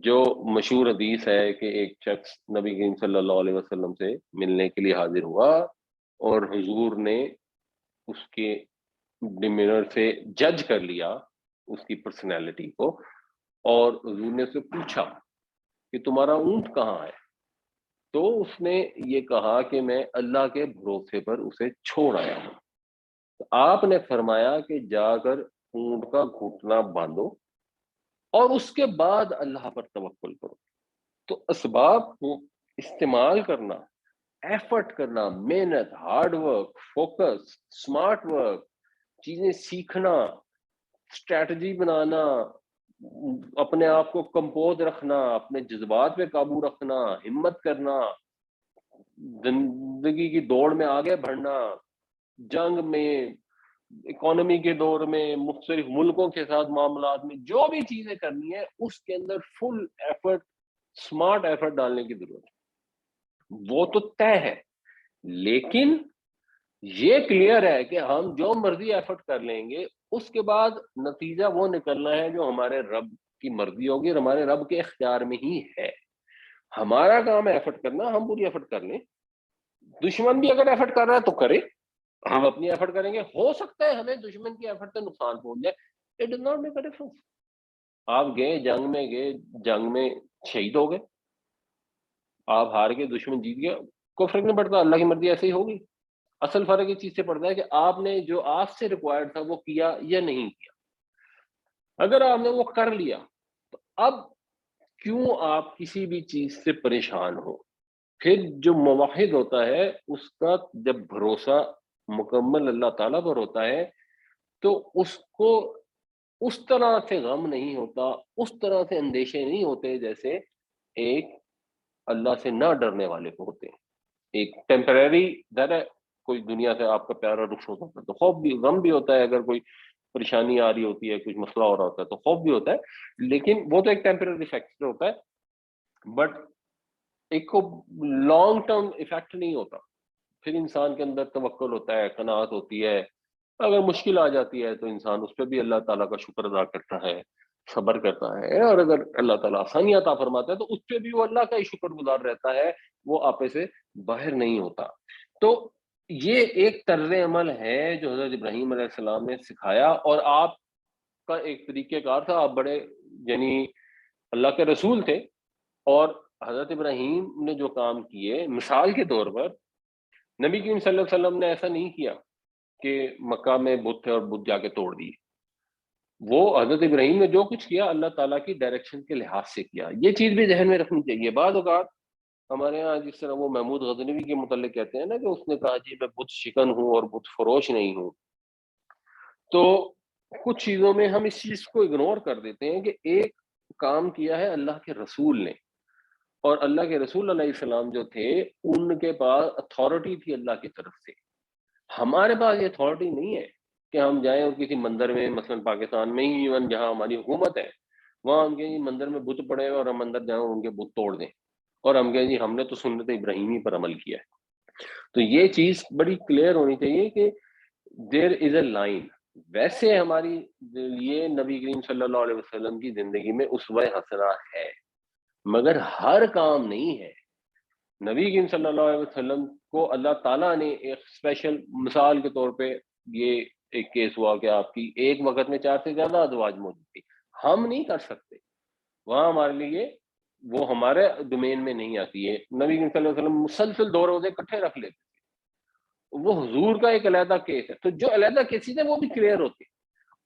جو مشہور حدیث ہے کہ ایک شخص نبی کریم صلی اللہ علیہ وسلم سے ملنے کے لیے حاضر ہوا اور حضور نے اس کے ڈیمینر سے جج کر لیا اس کی پرسنالٹی کو، اور حضور نے اسے پوچھا کہ تمہارا اونٹ کہاں ہے؟ تو اس نے یہ کہا کہ میں اللہ کے بھروسے پر اسے چھوڑ آیا ہوں۔ تو آپ نے فرمایا کہ جا کر اونٹ کا گھٹنا باندھو اور اس کے بعد اللہ پر توکل کرو۔ تو اسباب کو استعمال کرنا، ایفرٹ کرنا، محنت، hard work, focus, smart work, چیزیں سیکھنا، اسٹریٹجی بنانا، اپنے آپ کو کمپوز رکھنا، اپنے جذبات پہ قابو رکھنا، ہمت کرنا، زندگی کی دوڑ میں آگے بڑھنا، جنگ میں، اکانومی کے دور میں، مختلف ملکوں کے ساتھ معاملات میں جو بھی چیزیں کرنی ہے اس کے اندر فل ایفرٹ، سمارٹ ایفرٹ ڈالنے کی ضرورت ہے، وہ تو طے ہے۔ لیکن یہ کلیئر ہے کہ ہم جو مرضی ایفرٹ کر لیں گے، اس کے بعد نتیجہ وہ نکلنا ہے جو ہمارے رب کی مرضی ہوگی اور ہمارے رب کے اختیار میں ہی ہے۔ ہمارا کام ہے ایفرٹ کرنا، ہم پوری ایفرٹ کر لیں، دشمن بھی اگر ایفرٹ کر رہا ہے تو کرے، ہم اپنی ایفرٹ کریں گے، ہو سکتا ہے ہمیں دشمن کی ایفرٹ سے نقصان پہنچ جائے، it does not make a difference. آپ گئے جنگ میں، جنگ میں شہید ہو گئے، آپ ہار کے دشمن جیت گیا، کوئی فرق نہیں پڑتا، اللہ کی مرضی ایسے ہی ہوگی۔ اصل فرق اس چیز سے پڑتا ہے کہ آپ نے جو آپ سے ریکوائرڈ تھا وہ کیا یا نہیں کیا۔ اگر آپ نے وہ کر لیا تو اب کیوں آپ کسی بھی چیز سے پریشان ہو؟ پھر جو موحد ہوتا ہے اس کا جب بھروسہ مکمل اللہ تعالیٰ پر ہوتا ہے تو اس کو اس طرح سے غم نہیں ہوتا، اس طرح سے اندیشے نہیں ہوتے جیسے ایک اللہ سے نہ ڈرنے والے کو ہوتے ہیں۔ ایک ٹیمپریری ڈر ہے، کوئی دنیا سے آپ کا پیارا رخصت ہوتا ہے تو خوف بھی، غم بھی ہوتا ہے، اگر کوئی پریشانی آ رہی ہوتی ہے، کچھ مسئلہ ہو رہا ہوتا ہے تو خوف بھی ہوتا ہے، لیکن وہ تو ایک ٹیمپریری فیکٹر ہوتا ہے، بٹ ایک کو لانگ ٹرم ایفیکٹ نہیں ہوتا۔ پھر انسان کے اندر توکل ہوتا ہے، قناعت ہوتی ہے، اگر مشکل آ جاتی ہے تو انسان اس پہ بھی اللہ تعالیٰ کا شکر ادا کرتا ہے، صبر کرتا ہے، اور اگر اللہ تعالیٰ آسانی عطا فرماتا ہے تو اس پہ بھی وہ اللہ کا ہی شکر گزار رہتا ہے، وہ آپے سے باہر نہیں ہوتا۔ تو یہ ایک طرز عمل ہے جو حضرت ابراہیم علیہ السلام نے سکھایا، اور آپ کا ایک طریقہ کار تھا، آپ بڑے یعنی اللہ کے رسول تھے، اور حضرت ابراہیم نے جو کام کیے، مثال کے طور پر نبی کریم صلی اللہ علیہ وسلم نے ایسا نہیں کیا کہ مکہ میں بت تھے اور بت جا کے توڑ دیے۔ وہ حضرت ابراہیم نے جو کچھ کیا اللہ تعالیٰ کی ڈائریکشن کے لحاظ سے کیا، یہ چیز بھی ذہن میں رکھنی چاہیے۔ بعض اوقات ہمارے ہاں جس طرح وہ محمود غزنوی کے متعلق کہتے ہیں نا کہ اس نے کہا جی میں بت شکن ہوں اور بت فروش نہیں ہوں، تو کچھ چیزوں میں ہم اس چیز کو اگنور کر دیتے ہیں کہ ایک کام کیا ہے اللہ کے رسول نے، اور اللہ کے رسول علیہ السلام جو تھے ان کے پاس اتھارٹی تھی اللہ کی طرف سے۔ ہمارے پاس یہ اتھارٹی نہیں ہے کہ ہم جائیں اور کسی مندر میں، مثلا پاکستان میں ہی ایون جہاں ہماری حکومت ہے، وہاں ہم کہیں جی مندر میں بت پڑے ہیں اور ہم اندر جائیں اور ان کے بت توڑ دیں، اور ہم کہیں جی ہم نے تو سنت ابراہیمی پر عمل کیا ہے۔ تو یہ چیز بڑی کلیئر ہونی چاہیے کہ دیر از اے لائن۔ ویسے ہماری لیے نبی کریم صلی اللہ علیہ وسلم کی زندگی میں اسوہ حسنہ ہے، مگر ہر کام نہیں ہے۔ نبی کریم صلی اللہ علیہ وسلم کو اللہ تعالیٰ نے ایک اسپیشل مثال کے طور پہ، یہ ایک کیس ہوا کہ آپ کی ایک وقت میں 4 سے زیادہ ازواج موجود تھی، ہم نہیں کر سکتے، وہاں ہمارے لیے وہ ہمارے ڈومین میں نہیں آتی ہے۔ نبی کریم صلی اللہ علیہ وسلم مسلسل 2 روزے اکٹھے رکھ لیتے، وہ حضور کا ایک علیحدہ کیس ہے۔ تو جو علیحدہ کیسز ہیں وہ بھی کلیئر ہوتے ہیں،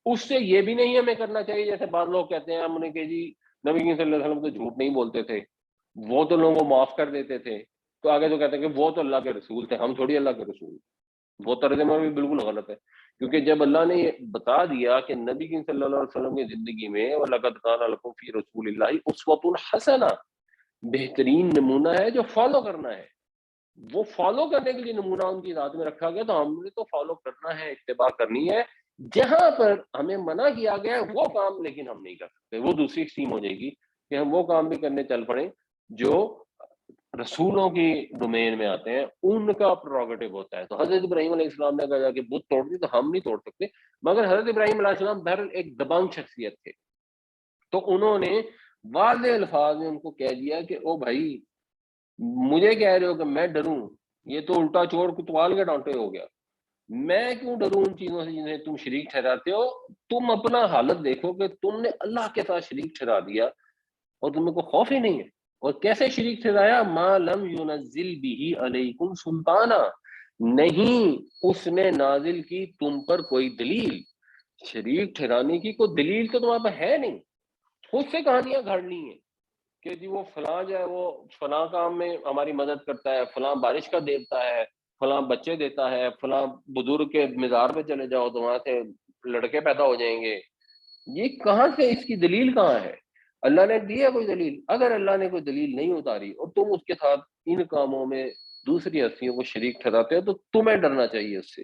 اس سے یہ بھی نہیں ہمیں کرنا چاہیے جیسے بعض لوگ کہتے ہیں ہم نے کہ جی نبی کریم صلی اللہ علیہ وسلم تو جھوٹ نہیں بولتے تھے، وہ تو لوگوں کو معاف کر دیتے تھے، تو آگے تو کہتے ہیں کہ وہ تو اللہ کے رسول تھے، ہم تھوڑی اللہ کے رسول ہیں۔ وہ ترجمہ بھی بالکل غلط ہے، کیونکہ جب اللہ نے یہ بتا دیا کہ نبی کریم صلی اللہ علیہ وسلم کی زندگی میں وَلَقَدْ كَانَ لَكُمْ فِي رَسُولِ اللَّهِ أُسْوَةٌ حَسَنَةٌ، بہترین نمونہ ہے جو فالو کرنا ہے، وہ فالو کرنے کے لیے نمونہ ان کی ذات میں رکھا گیا، تو ہم نے تو فالو کرنا ہے، اتباع کرنی ہے۔ جہاں پر ہمیں منع کیا گیا ہے وہ کام لیکن ہم نہیں کر سکتے، وہ دوسری اسٹریم ہو جائے گی کہ ہم وہ کام بھی کرنے چل پڑیں جو رسولوں کی ڈومین میں آتے ہیں، ان کا پروگیٹو ہوتا ہے۔ تو حضرت ابراہیم علیہ السلام نے اگر کہ بت توڑ دی تو ہم نہیں توڑ سکتے، مگر حضرت ابراہیم علیہ السلام بہرحال ایک دبنگ شخصیت تھے، تو انہوں نے واضح الفاظ میں ان کو کہہ دیا کہ او بھائی مجھے کہہ رہے ہو کہ میں ڈروں، یہ تو الٹا چور کتوال کے ڈانٹے ہو گیا، میں کیوں ڈروں ان چیزوں سے جنہیں تم شریک ٹھہراتے ہو؟ تم اپنا حالت دیکھو کہ تم نے اللہ کے ساتھ شریک ٹھہرا دیا اور تمہیں کوئی خوف ہی نہیں ہے۔ اور کیسے شریک ٹھہرایا؟ ما لم ينزل به علیکم سلطانا، نہیں اس نے نازل کی تم پر کوئی دلیل، شریک ٹھہرانے کی کوئی دلیل تو تمہارے پاس ہے نہیں، خود سے کہانیاں گھڑنی ہیں کہ جی وہ فلاں جو ہے وہ فلاں کام میں ہماری مدد کرتا ہے، فلاں بارش کا دیتا ہے، فلاں بچے دیتا ہے، فلاں بزرگ کے مزار پہ چلے جاؤ تو وہاں سے لڑکے پیدا ہو جائیں گے۔ یہ کہاں سے، اس کی دلیل کہاں ہے؟ اللہ نے دی ہے کوئی دلیل؟ اگر اللہ نے کوئی دلیل نہیں اتاری اور تم اس کے ساتھ ان کاموں میں دوسری ہستیوں کو شریک ٹھہراتے ہو تو تمہیں ڈرنا چاہیے اس سے۔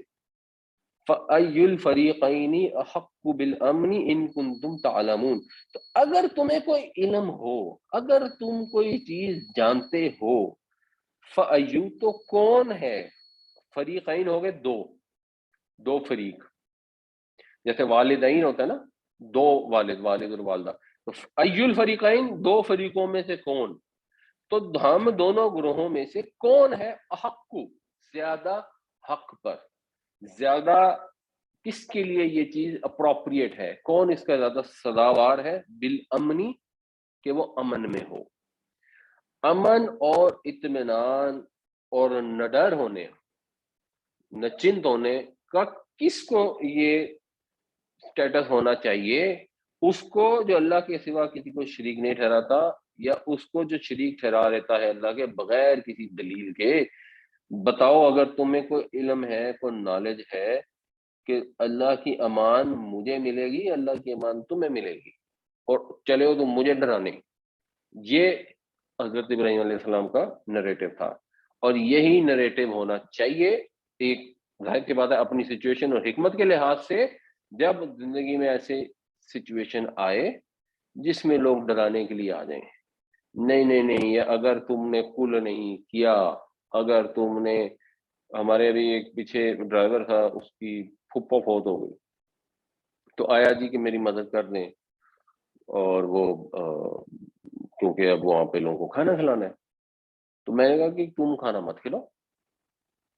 فَأَيُّ الْفَرِيقَيْنِ أَحَقُّ بِالْأَمْنِ إِن كُنتُمْ تَعْلَمُونَ، تو اگر تمہیں کوئی علم ہو، اگر تم کوئی چیز جانتے ہو، فَأَيُّ تو کون ہے، فریقین ہو گئے دو فریق، جیسے والدین ہوتا ہے نا، دو والد، والد اور والدہ، تو ایُّ الفریقین دو فریقوں میں سے کون، تو ہم دونوں گروہوں میں سے کون ہے احق، زیادہ حق پر، زیادہ کس کے لیے یہ چیز اپروپریٹ ہے، کون اس کا زیادہ سزاوار ہے، بالامنی کہ وہ امن میں ہو۔ امن اور اطمینان اور نڈر ہونے، نچنت ہونے کا کس کو یہ سٹیٹس ہونا چاہیے؟ اس کو جو اللہ کے سوا کسی کو شریک نہیں ٹھہراتا، یا اس کو جو شریک ٹھہرا لیتا ہے اللہ کے بغیر کسی دلیل کے۔ بتاؤ اگر تمہیں کوئی علم ہے، کوئی نالج ہے کہ اللہ کی امان مجھے ملے گی، اللہ کی امان تمہیں ملے گی، اور چلے ہو تم مجھے ڈرانے، یہ حضرت ابراہیم علیہ السلام کا نریٹو تھا، اور یہی نریٹو ہونا چاہیے۔ ایک ظاہر کی بات ہے اپنی سچویشن اور حکمت کے لحاظ سے، جب زندگی میں ایسے سچویشن آئے جس میں لوگ ڈرانے کے لیے آ جائیں، نہیں نہیں نہیں، یہ اگر تم نے کل نہیں کیا، اگر تم نے، ہمارے ابھی ایک پیچھے ڈرائیور تھا اس کی پھپھو فوت ہو گئی، تو آیا جی کہ میری مدد کر دیں، اور وہ کیونکہ اب وہاں پہ لوگوں کو کھانا کھلانا ہے، تو میں نے کہا کہ تم کھانا مت کھلاؤ،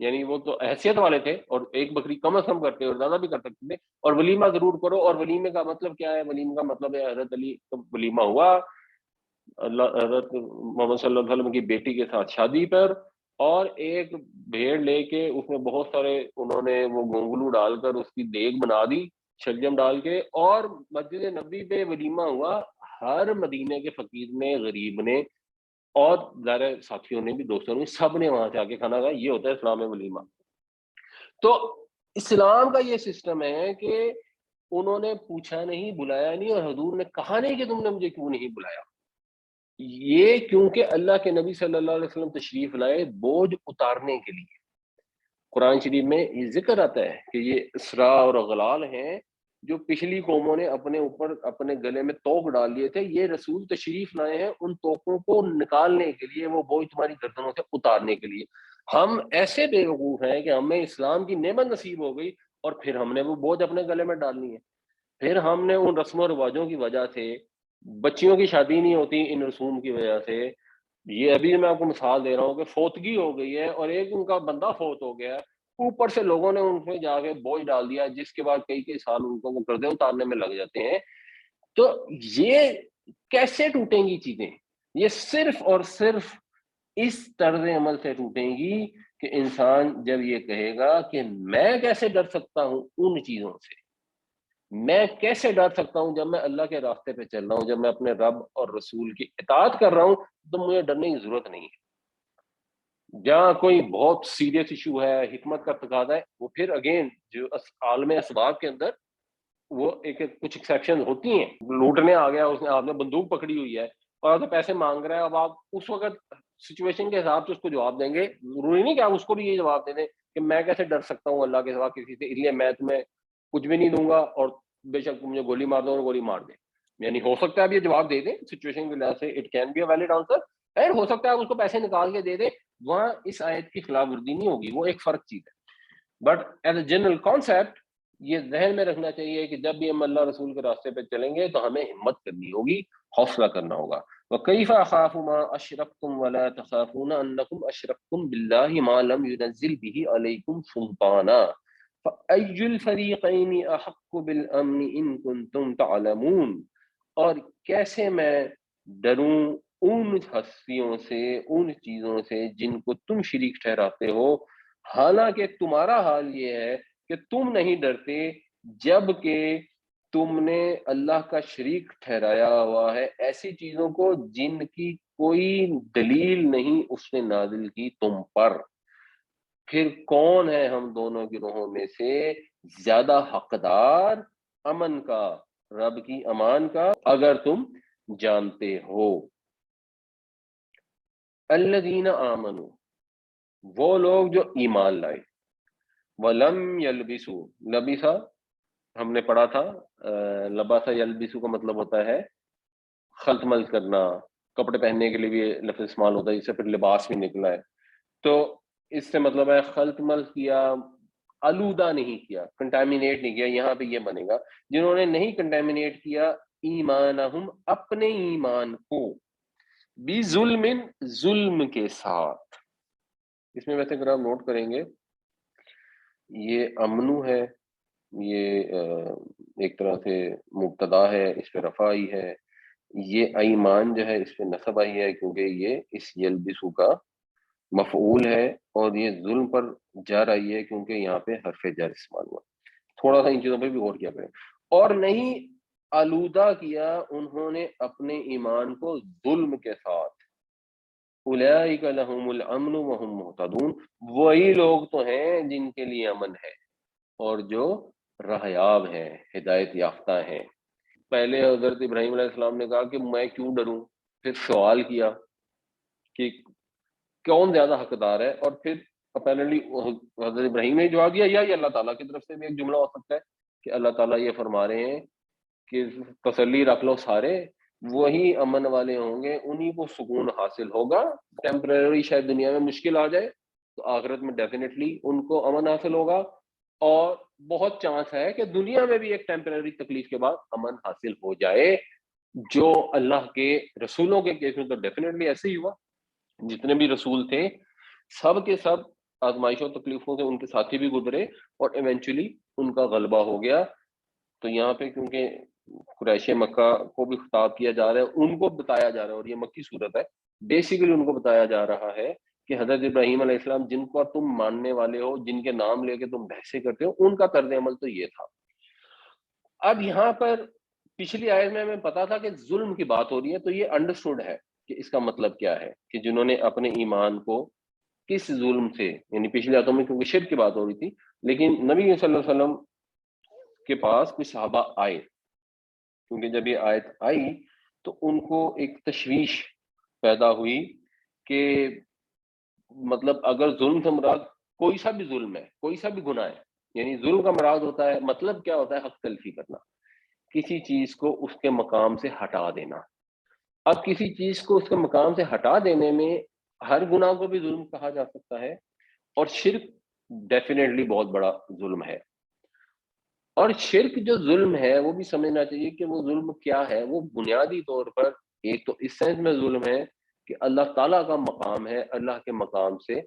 یعنی وہ تو حیثیت والے تھے اور ایک بکری کم از کم کرتے اور زیادہ بھی کر سکتے تھے، اور ولیمہ ضرور کرو. اور ولیمے کا مطلب کیا ہے؟ ولیمے کا مطلب ہے حضرت علی کا ولیمہ ہوا اللہ حضرت محمد صلی اللہ علیہ وسلم کی بیٹی کے ساتھ شادی پر، اور ایک بھیڑ لے کے اس میں بہت سارے انہوں نے وہ گونگلو ڈال کر اس کی دیگ بنا دی شلجم ڈال کے، اور مسجد نبی پہ ولیمہ ہوا. ہر مدینے کے فقیر نے، غریب نے، اور ظاہر ساتھیوں نے بھی، دوستوں نے، سب نے وہاں سے آ کے کھانا کھایا. یہ ہوتا ہے اسلام میں ولیمہ. تو اسلام کا یہ سسٹم ہے کہ انہوں نے پوچھا نہیں، بلایا نہیں، اور حضور نے کہا نہیں کہ تم نے مجھے کیوں نہیں بلایا. یہ کیونکہ اللہ کے نبی صلی اللہ علیہ وسلم تشریف لائے بوجھ اتارنے کے لیے. قرآن شریف میں یہ ذکر آتا ہے کہ یہ اسرا اور اغلال ہیں جو پچھلی قوموں نے اپنے اوپر، اپنے گلے میں توق ڈال دیے تھے. یہ رسول تشریف لائے ہیں ان توقوں کو نکالنے کے لیے، وہ بوجھ تمہاری گردنوں سے اتارنے کے لیے. ہم ایسے بے وقوف ہیں کہ ہمیں اسلام کی نعمت نصیب ہو گئی اور پھر ہم نے وہ بوجھ اپنے گلے میں ڈالنی ہے. پھر ہم نے ان رسم و رواجوں کی وجہ سے، بچیوں کی شادی نہیں ہوتی ان رسوم کی وجہ سے. یہ ابھی میں آپ کو مثال دے رہا ہوں کہ فوتگی ہو گئی ہے اور ایک ان کا بندہ فوت ہو گیا ہے، اوپر سے لوگوں نے ان پہ جا کے بوجھ ڈال دیا، جس کے بعد کئی کئی سال ان کو وہ قرضے اتارنے میں لگ جاتے ہیں. تو یہ کیسے ٹوٹیں گی چیزیں؟ یہ صرف اور صرف اس طرز عمل سے ٹوٹیں گی کہ انسان جب یہ کہے گا کہ میں کیسے ڈر سکتا ہوں ان چیزوں سے، میں کیسے ڈر سکتا ہوں جب میں اللہ کے راستے پہ چل رہا ہوں، جب میں اپنے رب اور رسول کی اطاعت کر رہا ہوں، تو مجھے ڈرنے کی ضرورت نہیں ہے. جہاں کوئی بہت سیریس ایشو ہے، حکمت کا تقاضا ہے، وہ پھر اگین جو عالم اسباب کے اندر وہ کچھ ایکسیپشن ہوتی ہیں. لوٹنے آ گیا اس نے، آپ نے بندوق پکڑی ہوئی ہے اور آپ سے پیسے مانگ رہا ہے، اب آپ اس وقت سچویشن کے حساب سے اس کو جواب دیں گے. ضروری نہیں کہ آپ اس کو بھی یہ جواب دے دیں کہ میں کیسے ڈر سکتا ہوں اللہ کے سوا کسی سے، اس لیے میں تمہیں کچھ بھی نہیں دوں گا اور بے شک تم مجھے گولی مار دو اور گولی مار دیں. یعنی ہو سکتا ہے آپ یہ جواب دے دیں سچویشن کے لحاظ سے، it can be a valid answer, اور ہو سکتا ہے آپ اس کو پیسے نکال کے دے دیں. وہاں اس آیت کی خلاف ورزی نہیں ہوگی، وہ ایک فرق چیز ہے. But as a general concept یہ ذہن میں رکھنا چاہیے کہ جب بھی ہم اللہ رسول کے راستے پہ چلیں گے تو ہمیں ہمت کرنی ہوگی، حوصلہ کرنا ہوگا. وَكَيْفَ أَخَافُ مَا أَشْرَكْتُمْ وَلَا تَخَافُونَ أَنَّكُمْ أَشْرَكْتُمْ بِاللَّهِ مَا لَمْ يُنَزِّلْ بِهِ عَلَيْكُمْ سُلْطَانًا فَأَيُّ الْفَرِيقَيْنِ أَحَقُّ بِالْأَمْنِ إِن كُنتُمْ تَعْلَمُونَ. اور کیسے میں ڈروں ان ہستیوں سے، ان چیزوں سے جن کو تم شریک ٹھہراتے ہو، حالانکہ تمہارا حال یہ ہے کہ تم نہیں ڈرتے، جب کہ تم نے اللہ کا شریک ٹھہرایا ہوا ہے ایسی چیزوں کو جن کی کوئی دلیل نہیں اس نے نازل کی تم پر. پھر کون ہے ہم دونوں گروہوں میں سے زیادہ حقدار امن کا، رب کی امان کا، اگر تم جانتے ہو. الذین آمنوا، وہ لوگ جو ایمان لائے، ولم یلبسوا، لبسا ہم نے پڑھا تھا، لباسا یلبسو کا مطلب ہوتا ہے خلط ملط کرنا، کپڑے پہننے کے لیے بھی لفظ استعمال ہوتا ہے، اس سے پھر لباس بھی نکلا ہے. تو اس سے مطلب ہے خلط ملط کیا، آلودہ نہیں کیا، کنٹامینیٹ نہیں کیا. یہاں پہ یہ بنے گا جنہوں نے نہیں کنٹامینیٹ کیا ایمانہم، اپنے ایمان کو، بھی ظلم، ظلم کے ساتھ. اس میں ویسے اگر آپ نوٹ کریں گے یہ امنو ہے، یہ ایک طرح سے مبتدا ہے، اس پہ رفع آئی ہے. یہ ایمان جو ہے اس پہ نصب آئی ہے کیونکہ یہ اس یلبسو کا مفعول ہے، اور یہ ظلم پر جر آئی ہے کیونکہ یہاں پہ حرف جر استعمال ہوا. تھوڑا سا ان چیزوں پہ بھی غور کیا کریں. اور نہیں آلودہ کیا انہوں نے اپنے ایمان کو ظلم کے ساتھ. اولئک لہم الامن وہم مہتدون، وہی لوگ تو ہیں جن کے لیے امن ہے اور جو رہیاب ہیں، ہدایت یافتہ ہیں. پہلے حضرت ابراہیم علیہ السلام نے کہا کہ میں کیوں ڈروں، پھر سوال کیا کہ کون زیادہ حقدار ہے، اور پھر اپیرنٹلی حضرت ابراہیم نے جواب دیا، یا یہ اللہ تعالیٰ کی طرف سے بھی ایک جملہ ہو سکتا ہے کہ اللہ تعالیٰ یہ فرما رہے ہیں کہ تسلی رکھ لو سارے، وہی امن والے ہوں گے، انہی کو سکون حاصل ہوگا. ٹیمپریری شاید دنیا میں مشکل آ جائے تو آخرت میں ڈیفینیٹلی ان کو امن حاصل ہوگا، اور بہت چانس ہے کہ دنیا میں بھی ایک ٹیمپریری تکلیف کے بعد امن حاصل ہو جائے. جو اللہ کے رسولوں کے کیس میں تو ڈیفینیٹلی ایسے ہی ہوا. جتنے بھی رسول تھے سب کے سب آزمائشوں تکلیفوں سے ان کے ساتھی بھی گزرے اور ایونچولی ان کا غلبہ ہو گیا. تو یہاں پہ کیونکہ قریش مکہ کو بھی خطاب کیا جا رہا ہے، ان کو بتایا جا رہا ہے، اور یہ مکی صورت ہے، بیسیکلی ان کو بتایا جا رہا ہے کہ حضرت ابراہیم علیہ السلام جن کو تم ماننے والے ہو، جن کے نام لے کے تم بحثیں کرتے ہو، ان کا طرز عمل تو یہ تھا. اب یہاں پر پچھلی آیت میں ہمیں پتا تھا کہ ظلم کی بات ہو رہی ہے، تو یہ انڈرسٹوڈ ہے کہ اس کا مطلب کیا ہے، کہ جنہوں نے اپنے ایمان کو کس ظلم سے، یعنی پچھلی آیتوں میں کیونکہ شرک کی بات ہو رہی تھی، لیکن نبی صلی اللہ علیہ وسلم کے پاس کچھ صحابہ آئے، کیونکہ جب یہ آیت آئی تو ان کو ایک تشویش پیدا ہوئی کہ مطلب اگر ظلم سے مراد کوئی سا بھی ظلم ہے، کوئی سا بھی گناہ ہے، یعنی ظلم کا مراد ہوتا ہے، مطلب کیا ہوتا ہے، حق تلفی کرنا، کسی چیز کو اس کے مقام سے ہٹا دینا. اب کسی چیز کو اس کے مقام سے ہٹا دینے میں ہر گناہ کو بھی ظلم کہا جا سکتا ہے، اور شرک ڈیفینیٹلی بہت بڑا ظلم ہے. اور شرک جو ظلم ہے وہ بھی سمجھنا چاہیے کہ وہ ظلم کیا ہے. وہ بنیادی طور پر ایک تو اس سینس میں ظلم ہے کہ اللہ تعالیٰ کا مقام ہے، اللہ کے مقام سے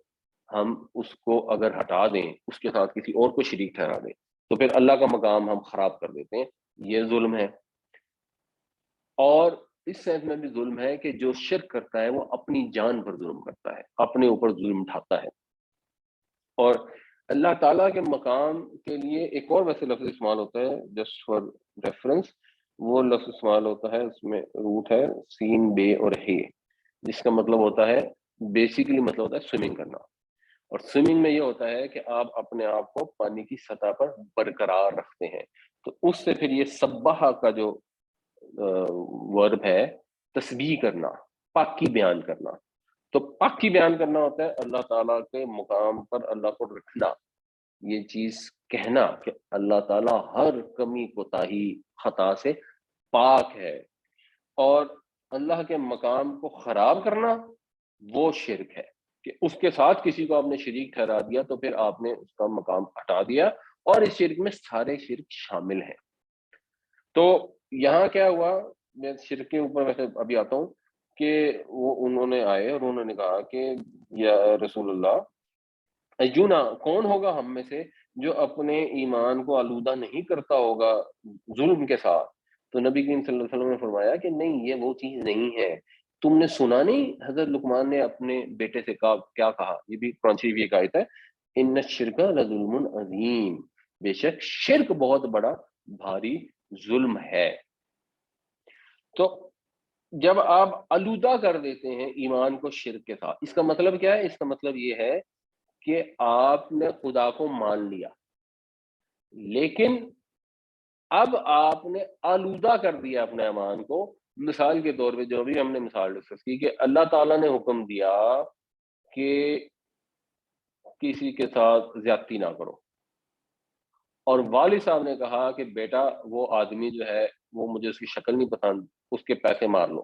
ہم اس کو اگر ہٹا دیں، اس کے ساتھ کسی اور کو شریک ٹھہرا دیں، تو پھر اللہ کا مقام ہم خراب کر دیتے ہیں، یہ ظلم ہے. اور اس سینس میں بھی ظلم ہے کہ جو شرک کرتا ہے وہ اپنی جان پر ظلم کرتا ہے، اپنے اوپر ظلم اٹھاتا ہے. اور اللہ تعالیٰ کے مقام کے لیے ایک اور ویسے لفظ استعمال ہوتا ہے جسٹ فار ریفرنس، وہ لفظ استعمال ہوتا ہے، اس میں روٹ ہے سین بے اور ہے، جس کا مطلب ہوتا ہے، بیسیکلی مطلب ہوتا ہے سوئمنگ کرنا. اور سوئمنگ میں یہ ہوتا ہے کہ آپ اپنے آپ کو پانی کی سطح پر برقرار رکھتے ہیں. تو اس سے پھر یہ سبحہ کا جو ورب ہے، تسبیح کرنا، پاکی بیان کرنا. تو پاکی بیان کرنا ہوتا ہے اللہ تعالیٰ کے مقام پر اللہ کو رکھنا، یہ چیز کہنا کہ اللہ تعالیٰ ہر کمی کوتاہی خطا سے پاک ہے. اور اللہ کے مقام کو خراب کرنا وہ شرک ہے، کہ اس کے ساتھ کسی کو آپ نے شریک ٹھہرا دیا تو پھر آپ نے اس کا مقام ہٹا دیا، اور اس شرک میں سارے شرک شامل ہیں. تو یہاں کیا ہوا، میں شرک کے اوپر ویسے ابھی آتا ہوں، کہ وہ انہوں نے آئے اور انہوں نے کہا کہ یا رسول اللہ، ایونا کون ہوگا ہم میں سے جو اپنے ایمان کو آلودہ نہیں کرتا ہوگا ظلم کے ساتھ. تو نبی کریم صلی اللہ علیہ وسلم نے فرمایا کہ نہیں، یہ وہ چیز نہیں ہے. تم نے سنا نہیں حضرت لقمان نے اپنے بیٹے سے کیا کہا، یہ بھی قرآن شریف کی ایک آیت ہے، ان الشرک لظلم عظیم، بے شک شرک بہت بڑا بھاری ظلم ہے. تو جب آپ آلودہ کر دیتے ہیں ایمان کو شرک کے ساتھ، اس کا مطلب کیا ہے؟ اس کا مطلب یہ ہے کہ آپ نے خدا کو مان لیا، لیکن اب آپ نے آلودہ کر دیا اپنے ایمان کو. مثال کے طور پہ جو بھی ہم نے مثال ڈسکس کی کہ اللہ تعالیٰ نے حکم دیا کہ کسی کے ساتھ زیادتی نہ کرو، اور والد صاحب نے کہا کہ بیٹا وہ آدمی جو ہے وہ مجھے اس کی شکل نہیں پسند، اس کے پیسے مار لو،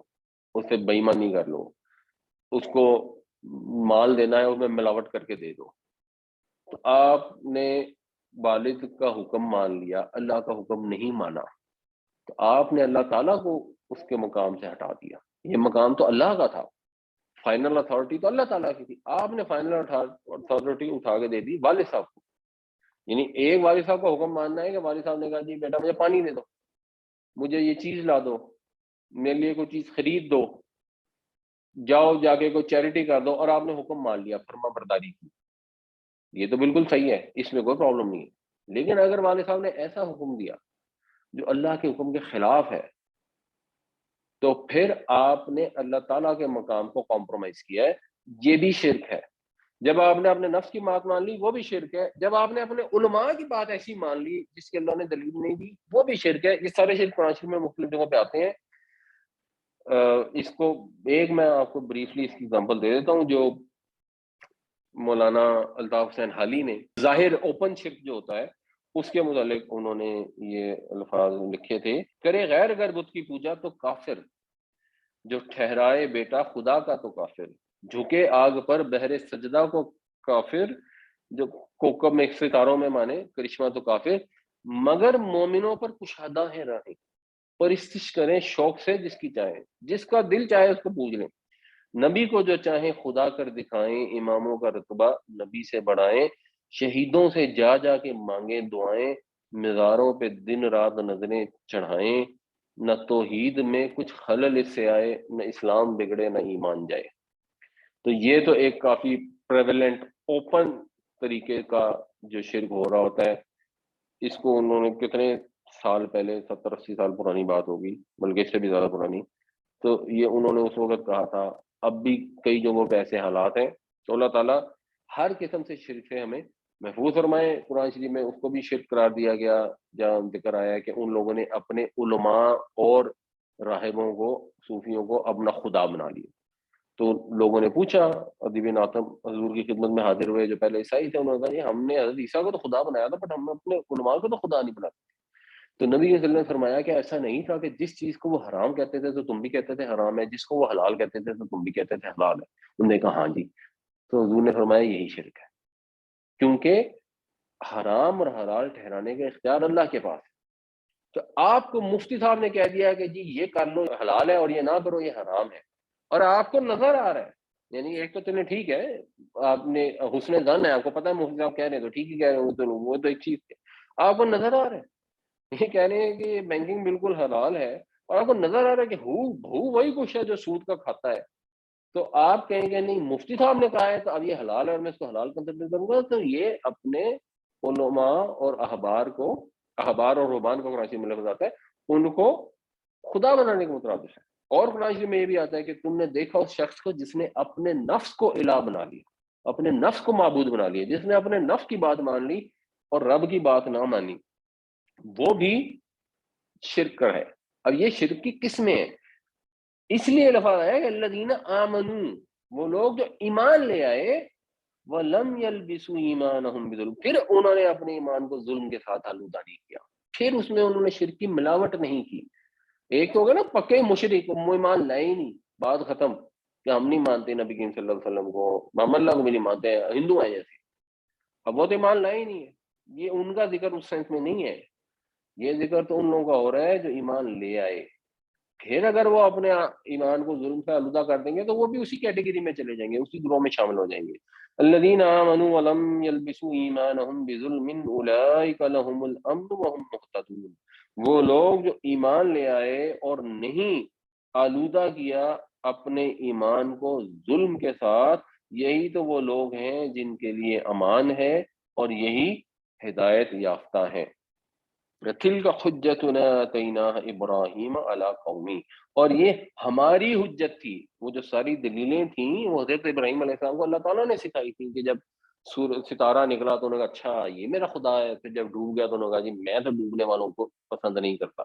اس سے بے ایمانی کر لو، اس کو مال دینا ہے اس میں ملاوٹ کر کے دے دو. تو آپ نے والد کا حکم مان لیا، اللہ کا حکم نہیں مانا، تو آپ نے اللہ تعالیٰ کو اس کے مقام سے ہٹا دیا. یہ مقام تو اللہ کا تھا، فائنل اتھارٹی تو اللہ تعالیٰ کی تھی، آپ نے فائنل اتھارٹی اٹھا کے دے دی والد صاحب کو. یعنی ایک والد صاحب کا حکم ماننا ہے کہ والد صاحب نے کہا جی بیٹا مجھے پانی دے دو، مجھے یہ چیز لا دو، میرے لیے کوئی چیز خرید دو، جاؤ جا کے کوئی چیریٹی کر دو، اور آپ نے حکم مان لیا، فرما برداری کی، یہ تو بالکل صحیح ہے، اس میں کوئی پرابلم نہیں ہے. لیکن اگر والد صاحب نے ایسا حکم دیا جو اللہ کے حکم کے خلاف ہے، تو پھر آپ نے اللہ تعالیٰ کے مقام کو کمپرومائز کیا ہے، یہ بھی شرک ہے. جب آپ نے اپنے نفس کی بات مان لی وہ بھی شرک ہے. جب آپ نے اپنے علماء کی بات ایسی مان لی جس کے اللہ نے دلیل نہیں دی وہ بھی شرک ہے. یہ سارے شرک قرآن شریف میں مختلف جگہوں پہ آتے ہیں. اس کو ایک میں آپ کو بریفلی اس کی اگزامپل دے دیتا ہوں، جو مولانا الطاف حسین حالی نے ظاہر اوپن شرک جو ہوتا ہے اس کے متعلق انہوں نے یہ الفاظ لکھے تھے، کرے غیر اگر بت کی پوجا تو کافر، جو ٹھہرائے بیٹا خدا کا تو کافر، جھکے آگ پر بہر سجدہ کو کافر، جو کوکب میں ستاروں میں مانے کرشمہ تو کافر، مگر مومنوں پر کشادہ ہے راہیں، پرستش کریں شوق سے جس کی چاہے، جس کا دل چاہے اس کو پوج لیں. نبی کو جو چاہیں خدا کر دکھائیں، اماموں کا رتبہ نبی سے بڑھائیں، شہیدوں سے جا جا کے مانگیں دعائیں، مزاروں پہ دن رات نظریں چڑھائیں، نہ توحید میں کچھ خلل اس سے آئے، نہ اسلام بگڑے نہ ایمان جائے۔ تو یہ تو ایک کافی پریولنٹ اوپن طریقے کا جو شرک ہو رہا ہوتا ہے، اس کو انہوں نے کتنے سال پہلے، 70-80 سال پرانی بات ہوگی، بلکہ اس سے بھی زیادہ پرانی، تو یہ انہوں نے اس وقت کہا تھا۔ اب بھی کئی جگہوں پہ ایسے حالات ہیں، تو اللہ تعالیٰ ہر قسم سے شرک سے ہمیں محفوظ فرمائے۔ قرآن شریف میں اس کو بھی شرک قرار دیا گیا جہاں ذکر آیا ہے کہ ان لوگوں نے اپنے علماء اور راہبوں کو، صوفیوں کو اپنا خدا بنا لیا۔ تو لوگوں نے پوچھا، ادیب ناتم حضور کی خدمت میں حاضر ہوئے جو پہلے عیسائی تھے، انہوں نے کہا یہ ہم نے حضرت عیسیٰ کو تو خدا بنایا تھا، بٹ ہم نے اپنے علماء کو تو خدا نہیں بنایا۔ تو نبی صلی اللہ علیہ وسلم نے فرمایا کہ ایسا نہیں تھا کہ جس چیز کو وہ حرام کہتے تھے تو تم بھی کہتے تھے حرام ہے، جس کو وہ حلال کہتے تھے تو تم بھی کہتے تھے حلال ہے۔ انہوں نے کہا ہاں جی۔ تو حضور نے فرمایا یہی شرک ہے، کیونکہ حرام اور حلال ٹھہرانے کا اختیار اللہ کے پاس ہے۔ تو آپ کو مفتی صاحب نے کہہ دیا کہ جی یہ کر لو حلال ہے اور یہ نہ کرو یہ حرام ہے، اور آپ کو نظر آ رہا ہے، یعنی ایک تو چلیں ٹھیک ہے، آپ نے حسن ظن ہے، آپ کو پتہ ہے مفتی صاحب کہہ رہے ہیں تو ٹھیک ہی کہہ رہے ہیں، وہ تو ایک چیز ہے۔ آپ کو نظر آ رہا ہے یہ کہہ رہے ہیں کہ یہ بینکنگ بالکل حلال ہے، اور آپ کو نظر آ رہا ہے کہ ہو وہی کچھ ہے جو سود کا کھاتا ہے، تو آپ کہیں گے نہیں مفتی صاحب نے کہا ہے تو اب یہ حلال ہے اور میں اس کو حلال کنسیڈر کروں گا، تو یہ اپنے علماء اور احبار اور رہبان کا قرآن شریف میں لفظ آتا ہے، ان کو خدا بنانے کے مترادف ہے۔ اور قرآن شریف میں یہ بھی آتا ہے کہ تم نے دیکھا اس شخص کو جس نے اپنے نفس کو الہ بنا لیا، اپنے نفس کو معبود بنا لیا، جس نے اپنے نفس کی بات مان لی اور رب کی بات نہ مانی، وہ بھی شرک کا ہے۔ اب یہ شرک کی قسمیں ہیں، اس لیے لفظ ہے کہ الذین آمنوا، وہ لوگ جو ایمان لے آئے، وَلَمْ يَلْبِسُوا إِيمَانَهُمْ بِظُلْمٍ، پھر انہوں نے اپنے ایمان کو ظلم کے ساتھ آلودہ نہیں کیا، پھر اس میں انہوں نے شرک کی ملاوٹ نہیں کی۔ ایک تو ہوگا نا پکے مشرک، وہ ایمان لائے ہی نہیں، بات ختم، کہ ہم نہیں مانتے نبی کریم صلی اللہ علیہ وسلم کو، محمد اللہ کو بھی نہیں مانتے، ہندو ہیں جیسے، اب وہ تو ایمان لائے ہی نہیں ہے۔ یہ ان کا ذکر اس سینس میں نہیں ہے، یہ ذکر تو ان لوگوں کا ہو رہا ہے جو ایمان لے آئے، پھر اگر وہ اپنے ایمان کو ظلم سے آلودہ کر دیں گے تو وہ بھی اسی کیٹیگری میں چلے جائیں گے، اسی گروہ میں شامل ہو جائیں گے۔ الذین آمنوا ولم یلبسوا ایمانہم بظلم اولئک لہم الامن وہم مہتدون، وہ لوگ جو ایمان لے آئے اور نہیں آلودہ کیا اپنے ایمان کو ظلم کے ساتھ، یہی تو وہ لوگ ہیں جن کے لیے امان ہے اور یہی ہدایت یافتہ ہیں۔ تِلْکَ حُجَّتُنَا آتَيْنَاهَا إِبْرَاهِيمَ عَلَىٰ قَوْمِهِ، اور یہ ہماری حجت تھی، وہ جو ساری دلیلیں تھیں وہ حضرت ابراہیم علیہ السلام کو اللہ تعالیٰ نے سکھائی تھی، کہ جب ستارہ نکلا تو انہوں نے کہا اچھا یہ میرا خدا ہے، پھر جب ڈوب گیا تو انہوں نے کہا جی میں تو ڈوبنے والوں کو پسند نہیں کرتا۔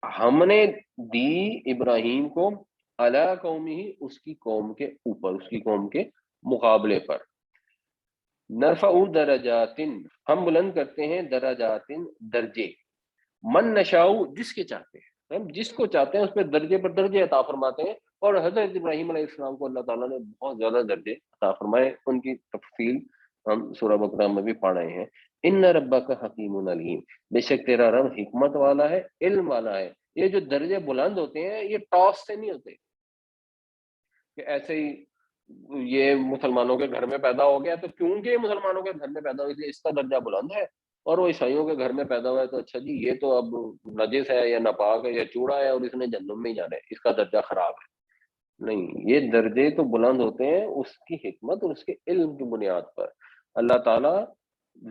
ہم نے دی ابراہیم کو علی قومی، اس کی قوم کے اوپر، اس کی قوم کے مقابلے پر، نرفع درجات، ہم بلند کرتے ہیں درجات درجے، من نشاء جس کے چاہتے ہیں، ہم جس کو چاہتے ہیں اس پہ درجے پر درجے عطا فرماتے ہیں، اور حضرت ابراہیم علیہ السلام کو اللہ تعالیٰ نے بہت زیادہ درجے عطا فرمائے، ان کی تفصیل ہم سورہ بقرہ میں بھی پڑھ رہے ہیں۔ ان ربک حکیم علیم، بے شک تیرا رب حکمت والا ہے، علم والا ہے۔ یہ جو درجے بلند ہوتے ہیں یہ ٹاس سے نہیں ہوتے کہ ایسے ہی یہ مسلمانوں کے گھر میں پیدا ہو گیا تو کیونکہ یہ مسلمانوں کے گھر میں پیدا ہوئی تھی اس کا درجہ بلند ہے، اور وہ عیسائیوں کے گھر میں پیدا ہوا ہے تو اچھا جی یہ تو اب نجس ہے یا ناپاک ہے یا چوڑا ہے اور اس نے جہنم میں ہی جانا ہے، اس کا درجہ خراب ہے۔ نہیں، یہ درجے تو بلند ہوتے ہیں اس کی حکمت اور اس کے علم کی بنیاد پر۔ اللہ تعالیٰ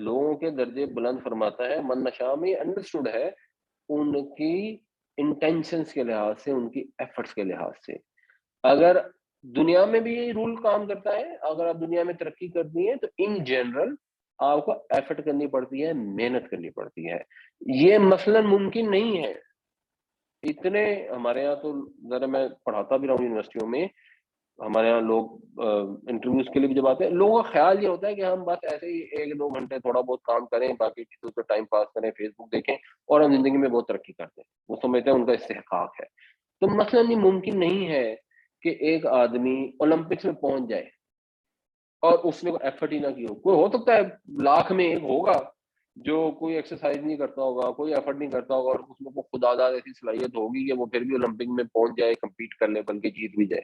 لوگوں کے درجے بلند فرماتا ہے، من نشاء میں انڈرسٹوڈ ہے ان کی انٹینشنز کے لحاظ سے، ان کی ایفرٹس کے لحاظ سے۔ اگر دنیا میں بھی یہی رول کام کرتا ہے، اگر آپ دنیا میں ترقی کرنی ہے تو ان جنرل آپ کو ایفرٹ کرنی پڑتی ہے، محنت کرنی پڑتی ہے، یہ مثلا ممکن نہیں ہے۔ اتنے ہمارے یہاں تو ذرا میں پڑھاتا بھی رہا ہوں یونیورسٹیوں میں، ہمارے یہاں لوگ انٹرویوز کے لیے بھی جب آتے ہیں، لوگوں کا خیال یہ ہوتا ہے کہ ہم بس ایسے ہی 1-2 گھنٹے تھوڑا بہت کام کریں، باقی چیزوں پہ ٹائم پاس کریں، فیس بک دیکھیں اور ہم زندگی میں بہت ترقی کرتے ہیں، وہ سمجھتے ہیں ان کا استحقاق ہے۔ تو مثلا یہ ممکن نہیں ہے کہ ایک آدمی اولمپکس میں پہنچ جائے اور اس نے ایفرٹ ہی نہ کی ہو، کوئی ہو سکتا ہے لاکھ میں ایک ہوگا جو کوئی ایکسرسائز نہیں کرتا ہوگا، کوئی ایفرٹ نہیں کرتا ہوگا، اور اس میں کوئی خدا داد ایسی صلاحیت ہوگی کہ وہ پھر بھی اولمپک میں پہنچ جائے، کمپیٹ کر لے، بلکہ جیت بھی جائے،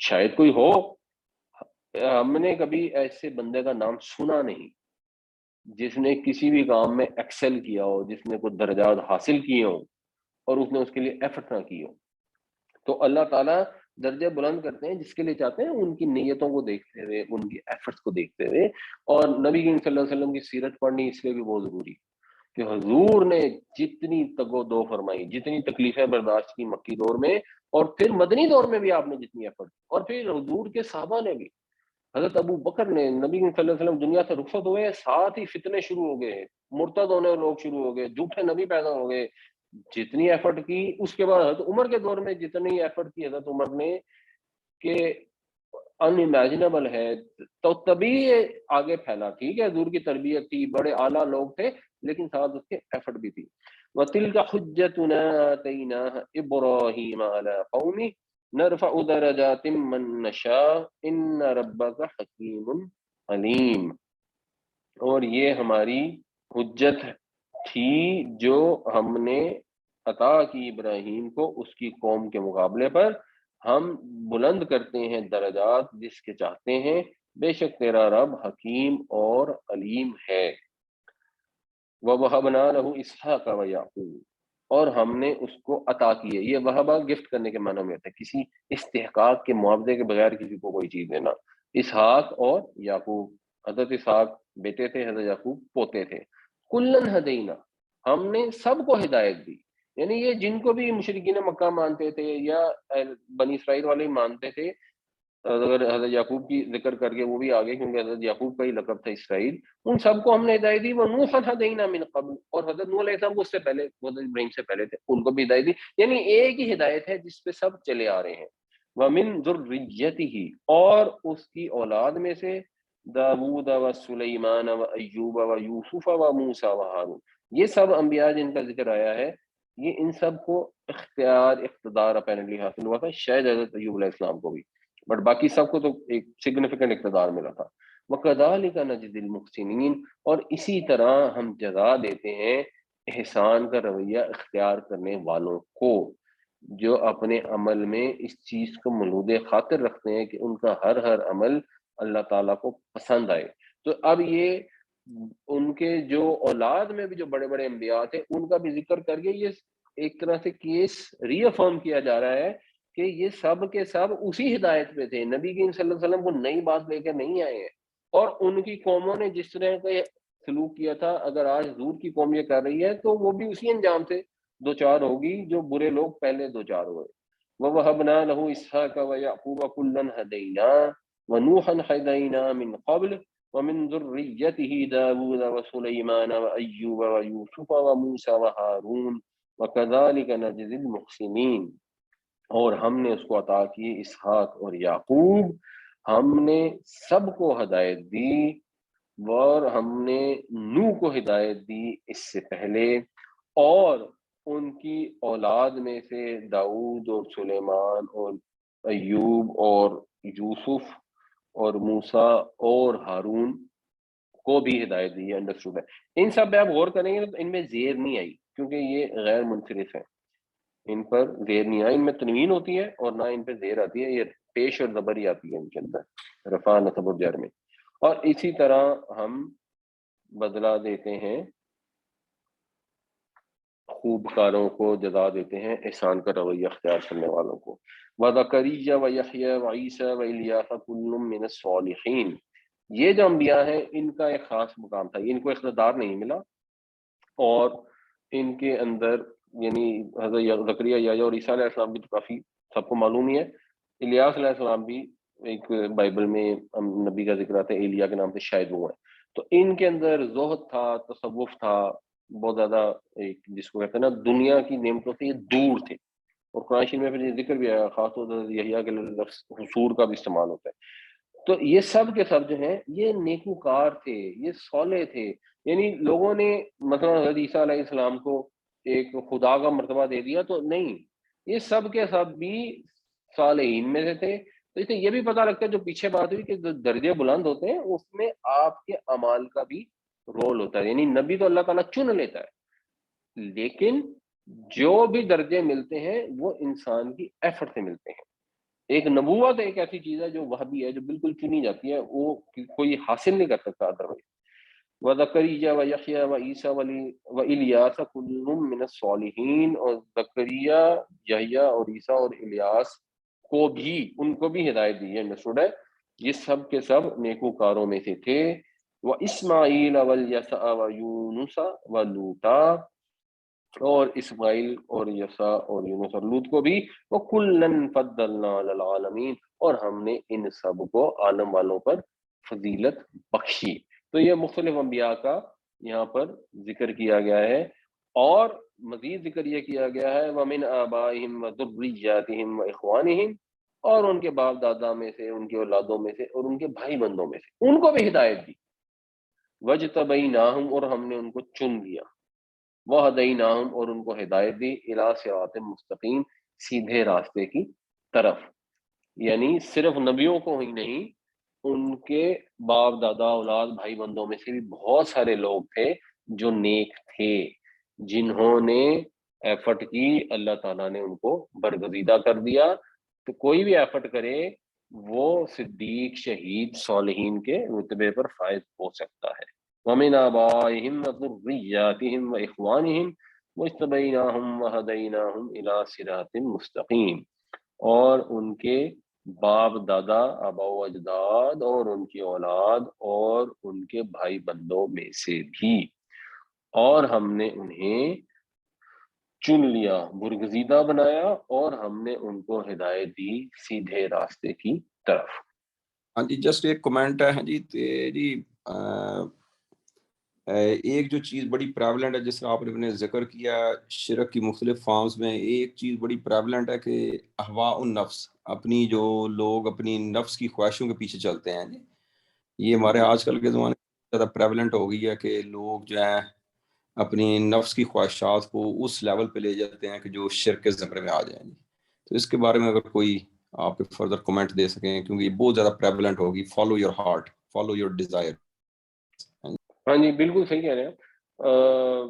شاید کوئی ہو۔ ہم نے کبھی ایسے بندے کا نام سنا نہیں جس نے کسی بھی کام میں ایکسل کیا ہو، جس نے کوئی درجات حاصل کیے ہوں اور اس نے اس کے لیے ایفرٹ نہ کی ہو۔ تو اللہ تعالیٰ درجے بلند کرتے ہیں جس کے لیے چاہتے ہیں، ان کی نیتوں کو دیکھتے ہوئے، ان کی ایفرٹس کو دیکھتے ہوئے۔ اور نبی کریم صلی اللہ علیہ وسلم کی سیرت پڑھنی اس لیے بھی بہت ضروری ہے کہ حضور نے جتنی تگ و دو فرمائی، جتنی تکلیفیں برداشت کی مکی دور میں، اور پھر مدنی دور میں بھی آپ نے جتنی ایفرٹ، اور پھر حضور کے صحابہ نے بھی، حضرت ابو بکر نے، نبی صلی اللہ علیہ وسلم دنیا سے رخصت ہوئے، ساتھ ہی فتنے شروع ہو گئے، مرتد ہونے لوگ شروع ہو گئے، جھوٹے نبی پیدا ہو گئے، جتنی ایفرٹ کی۔ اس کے بعد حضرت عمر کے دور میں جتنی ایفرٹ کی حضرت عمر نے، کہ ان امیجنیبل ہے، تو تبھی یہ آگے پھیلا۔ ٹھیک ہے، حضور کی تربیت تھی، بڑے اعلیٰ لوگ تھے، لیکن ساتھ اس کے ایفرٹ بھی تھی۔ وَتِلْكَ حُجَّتُنَا آتَيْنَاهَا إِبْرَاهِيمَ عَلَىٰ قَوْمِهِ نَرْفَعُ دَرَجَاتٍ مَّن نَّشَاءُ إِنَّ رَبَّكَ حَكِيمٌ عَلِيمٌ۔ اور یہ ہماری حجت تھی جو ہم نے عطا کی ابراہیم کو اس کی قوم کے مقابلے پر، ہم بلند کرتے ہیں درجات جس کے چاہتے ہیں، بے شک تیرا رب حکیم اور علیم ہے۔ وَوَهَبْنَا لَهُ إِسْحَاقَ وَيَعْقُوبَ، اور ہم نے اس کو عطا کیے۔ یہ وہبہ گفٹ کرنے کے معنی میں ہوتا ہے، کسی استحقاق کے معاوضے کے بغیر کسی کو کوئی چیز دینا۔ اسحاق اور یعقوب، حضرت اسحاق بیٹے تھے، حضرت یعقوب پوتے تھے۔ کلن ہدینا، ہم نے سب کو ہدایت دی۔ یعنی یہ جن کو بھی مشرکین مکہ مانتے تھے یا بنی اسرائیل والے مانتے تھے، اگر حضرت یعقوب کی ذکر کر کے وہ بھی آگے، کیونکہ حضرت یعقوب کا ہی لقب تھا اسرائیل، ان سب کو ہم نے ہدایت دی۔ وَنُوحًا ہَدَيْنَا مِن قبل، اور حضرت نوح علیہ السلام کو اس سے پہلے، حضرت ابراہیم سے پہلے تھے، ان کو بھی ہدایت دی۔ یعنی ایک ہی ہدایت ہے جس پہ سب چلے آ رہے ہیں۔ وَمِن ذُرِّيَّتِهِ، اور اس کی اولاد میں سے، داود و سلیمان و ایوب و یوسف و موسیٰ و ہارون، یہ سب انبیاء جن کا ذکر آیا ہے، یہ ان سب کو اختیار، اقتدار اپیرنٹلی حاصل ہوا تھا، شاید حضرت ایوب علیہ السلام کو بھی، بٹ باقی سب کو تو ایک سگنیفیکنٹ اقتدار ملا تھا۔ وَكَذَلِكَ نَجْزِي الْمُحْسِنِينَ، اور اسی طرح ہم جزا دیتے ہیں احسان کا رویہ اختیار کرنے والوں کو، جو اپنے عمل میں اس چیز کو ملحوظ خاطر رکھتے ہیں کہ ان کا ہر عمل اللہ تعالیٰ کو پسند آئے۔ تو اب یہ ان کے جو اولاد میں بھی جو بڑے بڑے انبیاء تھے، ان کا بھی ذکر کر کے یہ ایک طرح سے کیس ری افرم کیا جا رہا ہے کہ یہ سب کے سب اسی ہدایت پہ تھے، نبی کریم صلی اللہ علیہ وسلم کو نئی بات لے کے نہیں آئے ہیں، اور ان کی قوموں نے جس طرح کا سلوک کیا تھا، اگر آج حضور کی قوم یہ کر رہی ہے تو وہ بھی اسی انجام سے دو چار ہوگی جو برے لوگ پہلے دو چار ہوئے۔ وَوَهَبْنَا لَهُ إِسْحَاقَ وَيَعْقُوبَ كُلًّا هَدَيْنَا وَنُوحًا هَدَيْنَا مِن قَبْلُ وَمِن ذُرِّيَّتِهِ دَاوُودَ وَسُلَيْمَانَ وَأَيُّوبَ وَيُوسُفَ وَمُوسَىٰ وَهَارُونَ وَكَذَلِكَ نَجْزِي الْمُحْسِنِينَ، اور ہم نے اس کو عطا کی اسحاق اور یعقوب، ہم نے سب کو ہدایت دی، اور ہم نے نوح کو ہدایت دی اس سے پہلے، اور ان کی اولاد میں سے داؤد اور سلیمان اور ایوب اور یوسف اور موسیٰ اور ہارون کو بھی ہدایت دی ہے۔ انڈرسٹوڈ ہے؟ ان سب پہ آپ غور کریں گے تو ان میں زیر نہیں آئی، کیونکہ یہ غیر منصرف ہے، ان پر زیر نہیں آئی، ان میں تنوین ہوتی ہے اور نہ ان پہ زیر آتی ہے، یہ پیش اور زبر ہی آتی ہے ان کے اندر، رفع نصب اور جر میں۔ اور اسی طرح ہم بدلہ دیتے ہیں، خوب کاروں کو جزا دیتے ہیں احسان کا رویہ اختیار کرنے والوں کو۔ وَزَكَرِيَّا وَيَحْيَىٰ وَعِيسَىٰ وَإِلْيَاسَ كُلٌّ مِّنَ الصَّالِحِينَ، یہ جو انبیاء ہیں ان کا ایک خاص مقام تھا، ان کو اقتدار نہیں ملا، اور ان کے اندر یعنی حضرت زکریا، یحییٰ اور عیسیٰ علیہ السلام بھی تو کافی سب کو معلوم ہی ہے۔ الیاس علیہ السلام بھی ایک بائبل میں نبی کا ذکر آتا ہے، ایلیا کے نام سے، شاید وہ ہے۔ تو ان کے اندر زہد تھا، تصوف تھا، بہت زیادہ ایک جس کو کہتے ہیں نا دنیا کی نعمتوں سے یہ دور تھے، اور قرآن شریف میں پھر یہ ذکر بھی آیا، خاص طور سے یحییٰ کے لفظ حصور کا بھی استعمال ہوتا ہے۔ تو یہ سب کے سب جو ہیں یہ نیکوکار تھے، یہ صالح تھے، یعنی لوگوں نے مثلا حضرت عیسیٰ علیہ السلام کو ایک خدا کا مرتبہ دے دیا تو نہیں، یہ سب کے سب بھی صالحین میں سے تھے۔ تو اس سے یہ بھی پتہ لگتا ہے جو پیچھے بات ہوئی کہ جو درجے بلند ہوتے ہیں اس میں آپ کے اعمال کا بھی رول ہوتا ہے. یعنی نبی تو اللہ تعالیٰ چن لیتا ہے، لیکن جو بھی درجے ملتے ہیں وہ انسان کی ایفرٹ سے ملتے ہیں. ایک نبوت ایک ایسی چیز ہے جو وہابی ہے، جو بالکل چنی جاتی ہے، وہ کوئی حاصل نہیں کر سکتا ادروائز. وزکریا و یحییٰ و عیسیٰ و الیاس کل من الصالحین، اور زکریا، یحییٰ اور عیسیٰ اور الیاس کو بھی، ان کو بھی ہدایت دی ہے، مسعود ہے، یہ سب کے سب نیکوکاروں میں سے تھے. و اسماعیل و الیسع و یونس و لوطا، اور اسماعیل اور یسع اور یونس اور لوط کو بھی. وہ کلن فضلنا علی العالمین، اور ہم نے ان سب کو عالم والوں پر فضیلت بخشی. تو یہ مختلف انبیاء کا یہاں پر ذکر کیا گیا ہے، اور مزید ذکر یہ کیا گیا ہے وَمِنْ آبَائِهِمْ وَذُرِّيَّاتِهِمْ وَإِخْوَانِهِمْ، اور ان کے باپ دادا میں سے، ان کے اولادوں میں سے، اور ان کے بھائی بندوں میں سے، ان کو بھی ہدایت دی. وَاجْتَبَيْنَاهُمْ، اور ہم نے ان کو چن لیا. وَهَدَيْنَاهُمْ، اور ان کو ہدایت دی، إِلَىٰ صِرَاطٍ مستقیم، سیدھے راستے کی طرف. یعنی صرف نبیوں کو ہی نہیں، ان کے باپ دادا اولاد بھائی بندوں میں سے بھی بہت سارے لوگ تھے جو نیک تھے، جنہوں نے ایفرٹ کی، اللہ تعالیٰ نے ان کو برگزیدہ کر دیا. تو کوئی بھی ایفرٹ کرے وہ صدیق، شہید، صالحین کے رتبے پر فائز ہو سکتا ہے. وَمِنْ آبَائِهِمْ وَذُرِّيَّاتِهِمْ وَإِخْوَانِهِمْ وَاجْتَبَيْنَاهُمْ وَهَدَيْنَاهُمْ إِلَىٰ صِرَاطٍ مستقیم، اور ان کے باپ دادا، آبا و اجداد، اور ان کی اولاد، اور ان کے بھائی بندوں میں سے بھی، اور ہم نے انہیں چن لیا، برگزیدہ بنایا، اور ہم نے ان کو ہدایت دی سیدھے راستے کی طرف. ہاں جی، جسٹ ایک کمنٹ ہے جی جی. ایک جو چیز بڑی پریولنٹ ہے، جس طرح آپ نے ذکر کیا شرک کی مختلف فارمز میں، ایک چیز بڑی پریولنٹ ہے کہ احواء النفس، اپنی جو لوگ اپنی نفس کی خواہشوں کے پیچھے چلتے ہیں جی. یہ ہمارے آج کل کے زمانے میں زیادہ پریولنٹ ہو گئی ہے کہ لوگ جو ہیں اپنی نفس کی خواہشات کو اس لیول پہ لے جاتے ہیں کہ جو شرک کے زمرے میں آ جائیں جی. تو اس کے بارے میں اگر کوئی آپ کے فردر کمنٹ دے سکیں، کیونکہ یہ بہت زیادہ پریولنٹ ہوگی. Follow your heart, follow your desire. ہاں جی، بالکل صحیح کہہ رہے ہیں.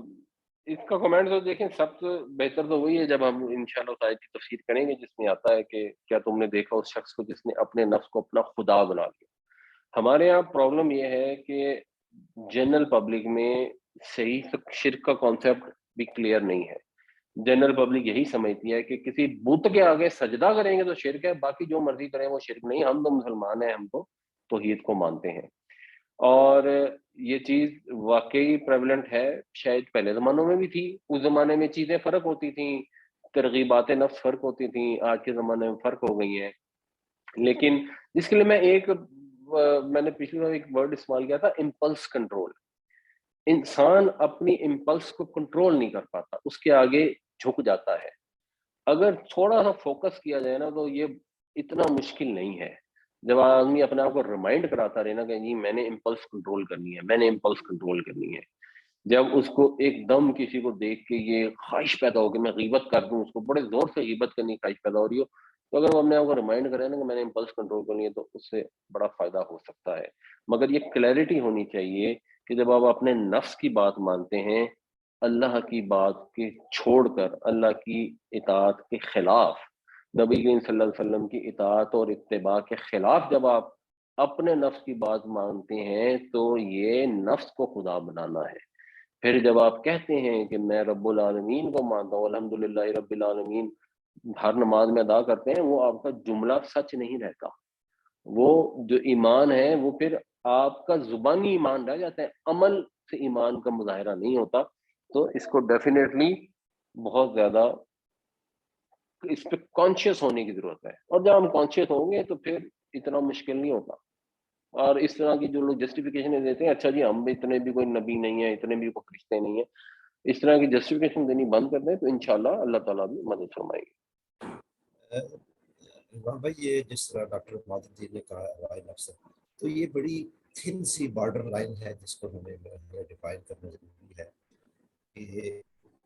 اس کا کمنٹ تو دیکھیں، سب سے بہتر تو وہی ہے جب ہم انشاءاللہ تعالیٰ کی تفسیر کریں گے، جس میں آتا ہے کہ کیا تم نے دیکھا اس شخص کو جس نے اپنے نفس کو اپنا خدا بنا لیا. ہمارے یہاں پرابلم یہ ہے کہ جنرل پبلک میں صحیح شرک کا کانسیپٹ بھی کلیئر نہیں ہے. جنرل پبلک یہی سمجھتی ہے کہ کسی بت کے آگے سجدہ کریں گے تو شرک ہے، باقی جو مرضی کریں وہ شرک نہیں. ہم تو مسلمان ہیں، ہم تو توحید کو مانتے ہیں. اور یہ چیز واقعی پریولنٹ ہے، شاید پہلے زمانوں میں بھی تھی. اس زمانے میں چیزیں فرق ہوتی تھیں، ترغیبات نفس فرق ہوتی تھیں، آج کے زمانے میں فرق ہو گئی ہیں. لیکن جس کے لیے میں نے پچھلی بار ایک ورڈ استعمال کیا تھا، امپلس کنٹرول. انسان اپنی امپلس کو کنٹرول نہیں کر پاتا، اس کے آگے جھک جاتا ہے. اگر تھوڑا سا فوکس کیا جائے نا تو یہ اتنا مشکل نہیں ہے. جب آدمی اپنے آپ کو ریمائنڈ کراتا رہے نا کہ جی میں نے امپلس کنٹرول کرنی ہے، میں نے امپلس کنٹرول کرنی ہے. جب اس کو ایک دم کسی کو دیکھ کے یہ خواہش پیدا ہو کہ میں غیبت کر دوں، اس کو بڑے زور سے غیبت کرنے کی خواہش پیدا ہو رہی ہو، تو اگر وہ اپنے آپ کو ریمائنڈ کرے نا کہ میں نے امپلس کنٹرول کرنی ہے، تو اس سے بڑا فائدہ ہو سکتا ہے. مگر یہ کلیئرٹی ہونی چاہیے کہ جب آپ اپنے نفس کی بات مانتے ہیں، اللہ کی بات کے چھوڑ کر اللہ کی اطاعت کے خلاف، نبی کریم صلی اللہ علیہ وسلم کی اطاعت اور اتباع کے خلاف جب آپ اپنے نفس کی بات مانتے ہیں، تو یہ نفس کو خدا بنانا ہے. پھر جب آپ کہتے ہیں کہ میں رب العالمین کو مانتا ہوں، الحمدللہ رب العالمین، ہر نماز میں ادا کرتے ہیں، وہ آپ کا جملہ سچ نہیں رہتا. وہ جو ایمان ہے وہ پھر آپ کا زبانی ایمان رہ جاتا ہے، عمل سے ایمان کا مظاہرہ نہیں ہوتا. تو اس کو ڈیفینیٹلی بہت زیادہ اس پہ کانشیس ہونے کی ضرورت ہے. اور جب ہم کانشیس ہوں گے تو پھر اتنا مشکل نہیں ہوتا. اور اس طرح کی جو لوگ جسٹیفیکیشن دیتے ہیں، اچھا جی ہم بھی اتنے بھی کوئی نبی نہیں ہیں، اتنے بھی کوئی فرشتے نہیں ہیں، اس طرح کی جسٹیفیکیشن دینی بند کر دیں تو انشاءاللہ اللہ تعالیٰ بھی مدد فرمائے گی. رضوان بھائی، یہ جس طرح ڈاکٹر مادر جی نے کہا ہوائی نفس ہے، تو یہ بڑی تھن سی بارڈر لائن ہے جس کو ہمیں ڈیفائن کرنا ضروری ہے کہ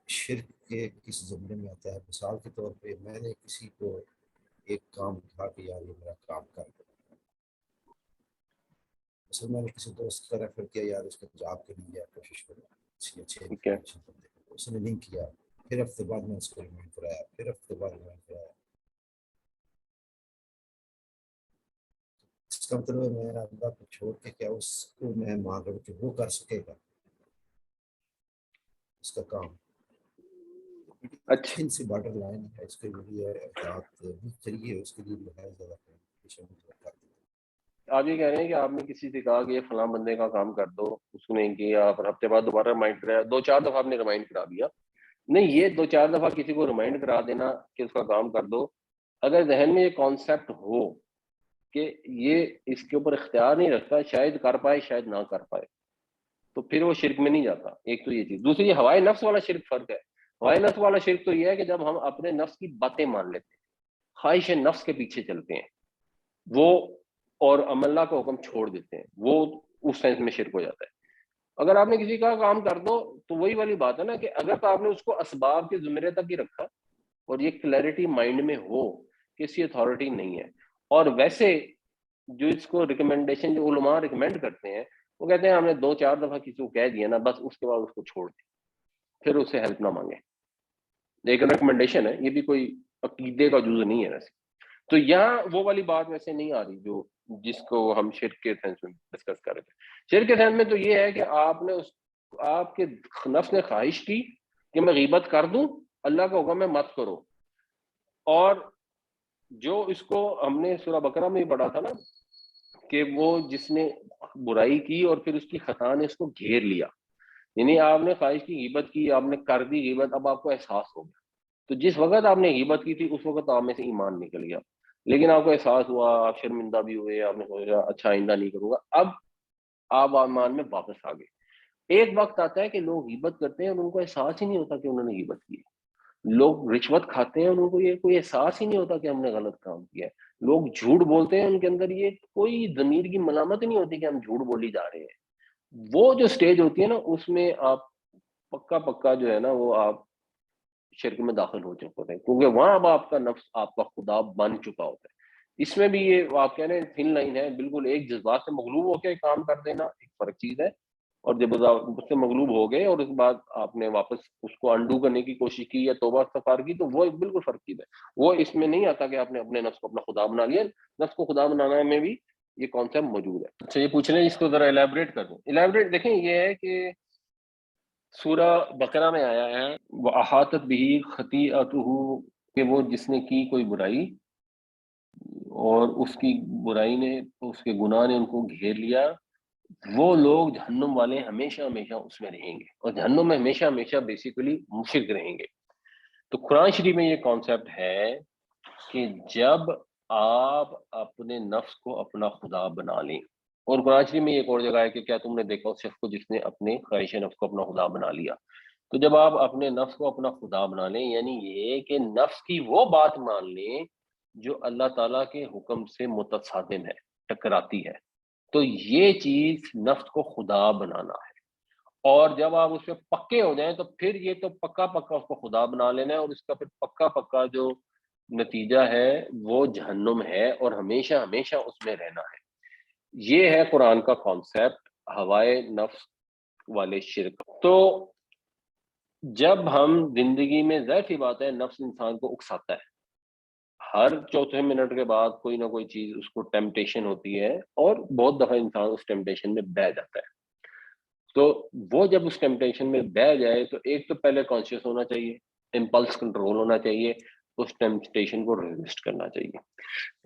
شرک کے کس زمرے میں آتا ہے. مثال کے طور پہ میں نے کسی کو ایک کام کہا کہ یار یہ میرا کام کر دو، اصل میں نے کسی دوست کا ریفر کیا، یار اس کو جاب کے لیے کوشش کرو، اچھے ٹھیک ہے، اس نے لنک کیا، پھر ہفتے بعد میں اس کو ریمائنڈ کرایا، پھر ہفتے بعد ریمائنڈ کرایا. اس کا مطلب میں اللہ کو چھوڑ کے کیا اس کو میں مانگ رہا ہوں کہ وہ کر سکے گا اس کا کام. اچھا. تھن سی بارڈر لائن ہے، اس کے لیے احتیاط بھی چاہیے، اس کے لیے جو ہے زیادہ آپ یہ کہہ رہے ہیں کہ آپ نے کسی سے کہا کہ یہ فلاں بندے کا کام کر دو، اس نے کیا، پھر ہفتے بعد دوبارہ ریمائنڈ کرایا، 2-4 دفعہ آپ نے ریمائنڈ کرا دیا. نہیں، یہ 2-4 دفعہ کسی کو ریمائنڈ کرا دینا کہ اس کا کام کر دو، اگر ذہن میں یہ کانسیپٹ ہو کہ یہ اس کے اوپر اختیار نہیں رکھتا، شاید کر پائے شاید نہ کر پائے، تو پھر وہ شرک میں نہیں جاتا. ایک تو یہ چیز. دوسری، یہ ہوائے نفس والا شرک فرق ہے. ہوائے نفس والا شرک تو یہ ہے کہ جب ہم اپنے نفس کی باتیں مان لیتے ہیں، خواہش نفس کے پیچھے چلتے ہیں وہ، اور اللہ کا حکم چھوڑ دیتے ہیں، وہ اس سینس میں شرک ہو جاتا ہے. اگر آپ نے کسی کا کام کر دو تو وہی والی بات ہے نا کہ اگر تو آپ نے اس کو اسباب کے زمرے تک ہی رکھا اور یہ کلیئرٹی مائنڈ میں ہو کہ اس کی اتھارٹی نہیں ہے، اور ویسے جو اس کو ریکمنڈیشن جو علماء ریکمینڈ کرتے ہیں وہ کہتے ہیں ہم نے 2-4 دفعہ کسی کو کہہ دیا نا، بس اس کے بعد اس کو چھوڑ دیں، پھر اس سے ہیلپ نہ مانگیں. ایک ریکمنڈیشن ہے، یہ بھی کوئی عقیدے کا جز نہیں ہے ویسے. تو یہاں وہ والی بات ویسے نہیں آ رہی جو جس کو ہم شرک کے سینس میں ڈسکس کر رہے تھے. شرک کے سینس میں تو یہ ہے کہ آپ کے نفس نے خواہش کی کہ میں غیبت کر دوں، اللہ کا حکم ہے مت کرو. اور جو اس کو ہم نے سورہ بقرہ میں ہی پڑھا تھا نا کہ وہ جس نے برائی کی اور پھر اس کی خطا نے اس کو گھیر لیا، یعنی آپ نے خواہش کی غیبت کی، آپ نے کر دی غیبت، اب آپ کو احساس ہو گیا. تو جس وقت آپ نے غیبت کی تھی اس وقت آپ میں سے ایمان نکل گیا، لیکن آپ کو احساس ہوا، آپ شرمندہ بھی ہوئے، آپ نے سوچا اچھا آئندہ نہیں کروں گا، اب آپ ایمان میں واپس آ گئے. ایک وقت آتا ہے کہ لوگ غیبت کرتے ہیں اور ان کو احساس ہی نہیں ہوتا کہ انہوں نے غیبت کی ہے. لوگ رشوت کھاتے ہیں اور ان کو یہ کوئی احساس ہی نہیں ہوتا کہ ہم نے غلط کام کیا ہے. لوگ جھوٹ بولتے ہیں، ان کے اندر یہ کوئی ضمیر کی ملامت ہی نہیں ہوتی کہ ہم جھوٹ بولی جا رہے ہیں. وہ جو سٹیج ہوتی ہے نا اس میں آپ پکا جو ہے نا وہ آپ شرک میں داخل ہو چکے ہوتے ہیں، کیونکہ وہاں اب آپ کا نفس آپ کا خدا بن چکا ہوتا ہے. اس میں بھی یہ آپ کہہ رہے ہیں تھن لائن ہے، بالکل. ایک جذبات سے مغلوب ہو کے کام کر دینا ایک فرق چیز ہے، اور جب اس سے مغلوب ہو گئے اور اس کے بعد آپ نے واپس اس کو انڈو کرنے کی کوشش کی یا توبہ استغفار کی، تو وہ ایک بالکل فرق چیز ہے. وہ اس میں نہیں آتا کہ آپ نے اپنے نفس کو اپنا خدا بنا لیا. نفس کو خدا بنانا میں بھی یہ کانسیپٹ موجود ہے. اچھا، یہ پوچھ رہے ہیں اس کو ذرا ایلیبریٹ کر دیں. ایلیبریٹ دیکھیں، یہ ہے کہ سورہ بقرہ میں آیا ہے وَأَحَاطَتْ بِهِ خَطِیئَتُهُ، کہ وہ جس نے کی کوئی برائی اور اس کی برائی نے، اس کے گناہ نے ان کو گھیر لیا، وہ لوگ جہنم والے ہمیشہ ہمیشہ اس میں رہیں گے، اور جہنم میں ہمیشہ ہمیشہ بیسیکلی مشرک رہیں گے. تو قرآن شریف میں یہ کانسیپٹ ہے کہ جب آپ اپنے نفس کو اپنا خدا بنا لیں، اور قرآن شریف میں ایک اور جگہ ہے کہ کیا تم نے دیکھا اس شخص کو جس نے اپنے خواہش نفس کو اپنا خدا بنا لیا. تو جب آپ اپنے نفس کو اپنا خدا بنا لیں، یعنی یہ کہ نفس کی وہ بات مان لیں جو اللہ تعالیٰ کے حکم سے متصادم ہے، ٹکراتی ہے، تو یہ چیز نفس کو خدا بنانا ہے. اور جب آپ اس پہ پکے ہو جائیں تو پھر یہ تو پکا پکا اس کو خدا بنا لینا ہے، اور اس کا پھر پکا پکا جو نتیجہ ہے وہ جہنم ہے، اور ہمیشہ ہمیشہ اس میں رہنا ہے. یہ ہے قرآن کا کانسیپٹ ہوائے نفس والے شرک. تو جب ہم زندگی میں، ظاہر سی بات ہے نفس انسان کو اکساتا ہے، ہر چوتھے منٹ کے بعد کوئی نہ کوئی چیز اس کو ٹیمپٹیشن ہوتی ہے، اور بہت دفعہ انسان اس ٹیمپٹیشن میں بہہ جاتا ہے. تو وہ جب اس ٹیمپٹیشن میں بہہ جائے تو ایک تو پہلے کانشیس ہونا چاہیے، امپلس کنٹرول ہونا چاہیے، اس ٹیمپٹیشن کو ریزسٹ کرنا چاہیے.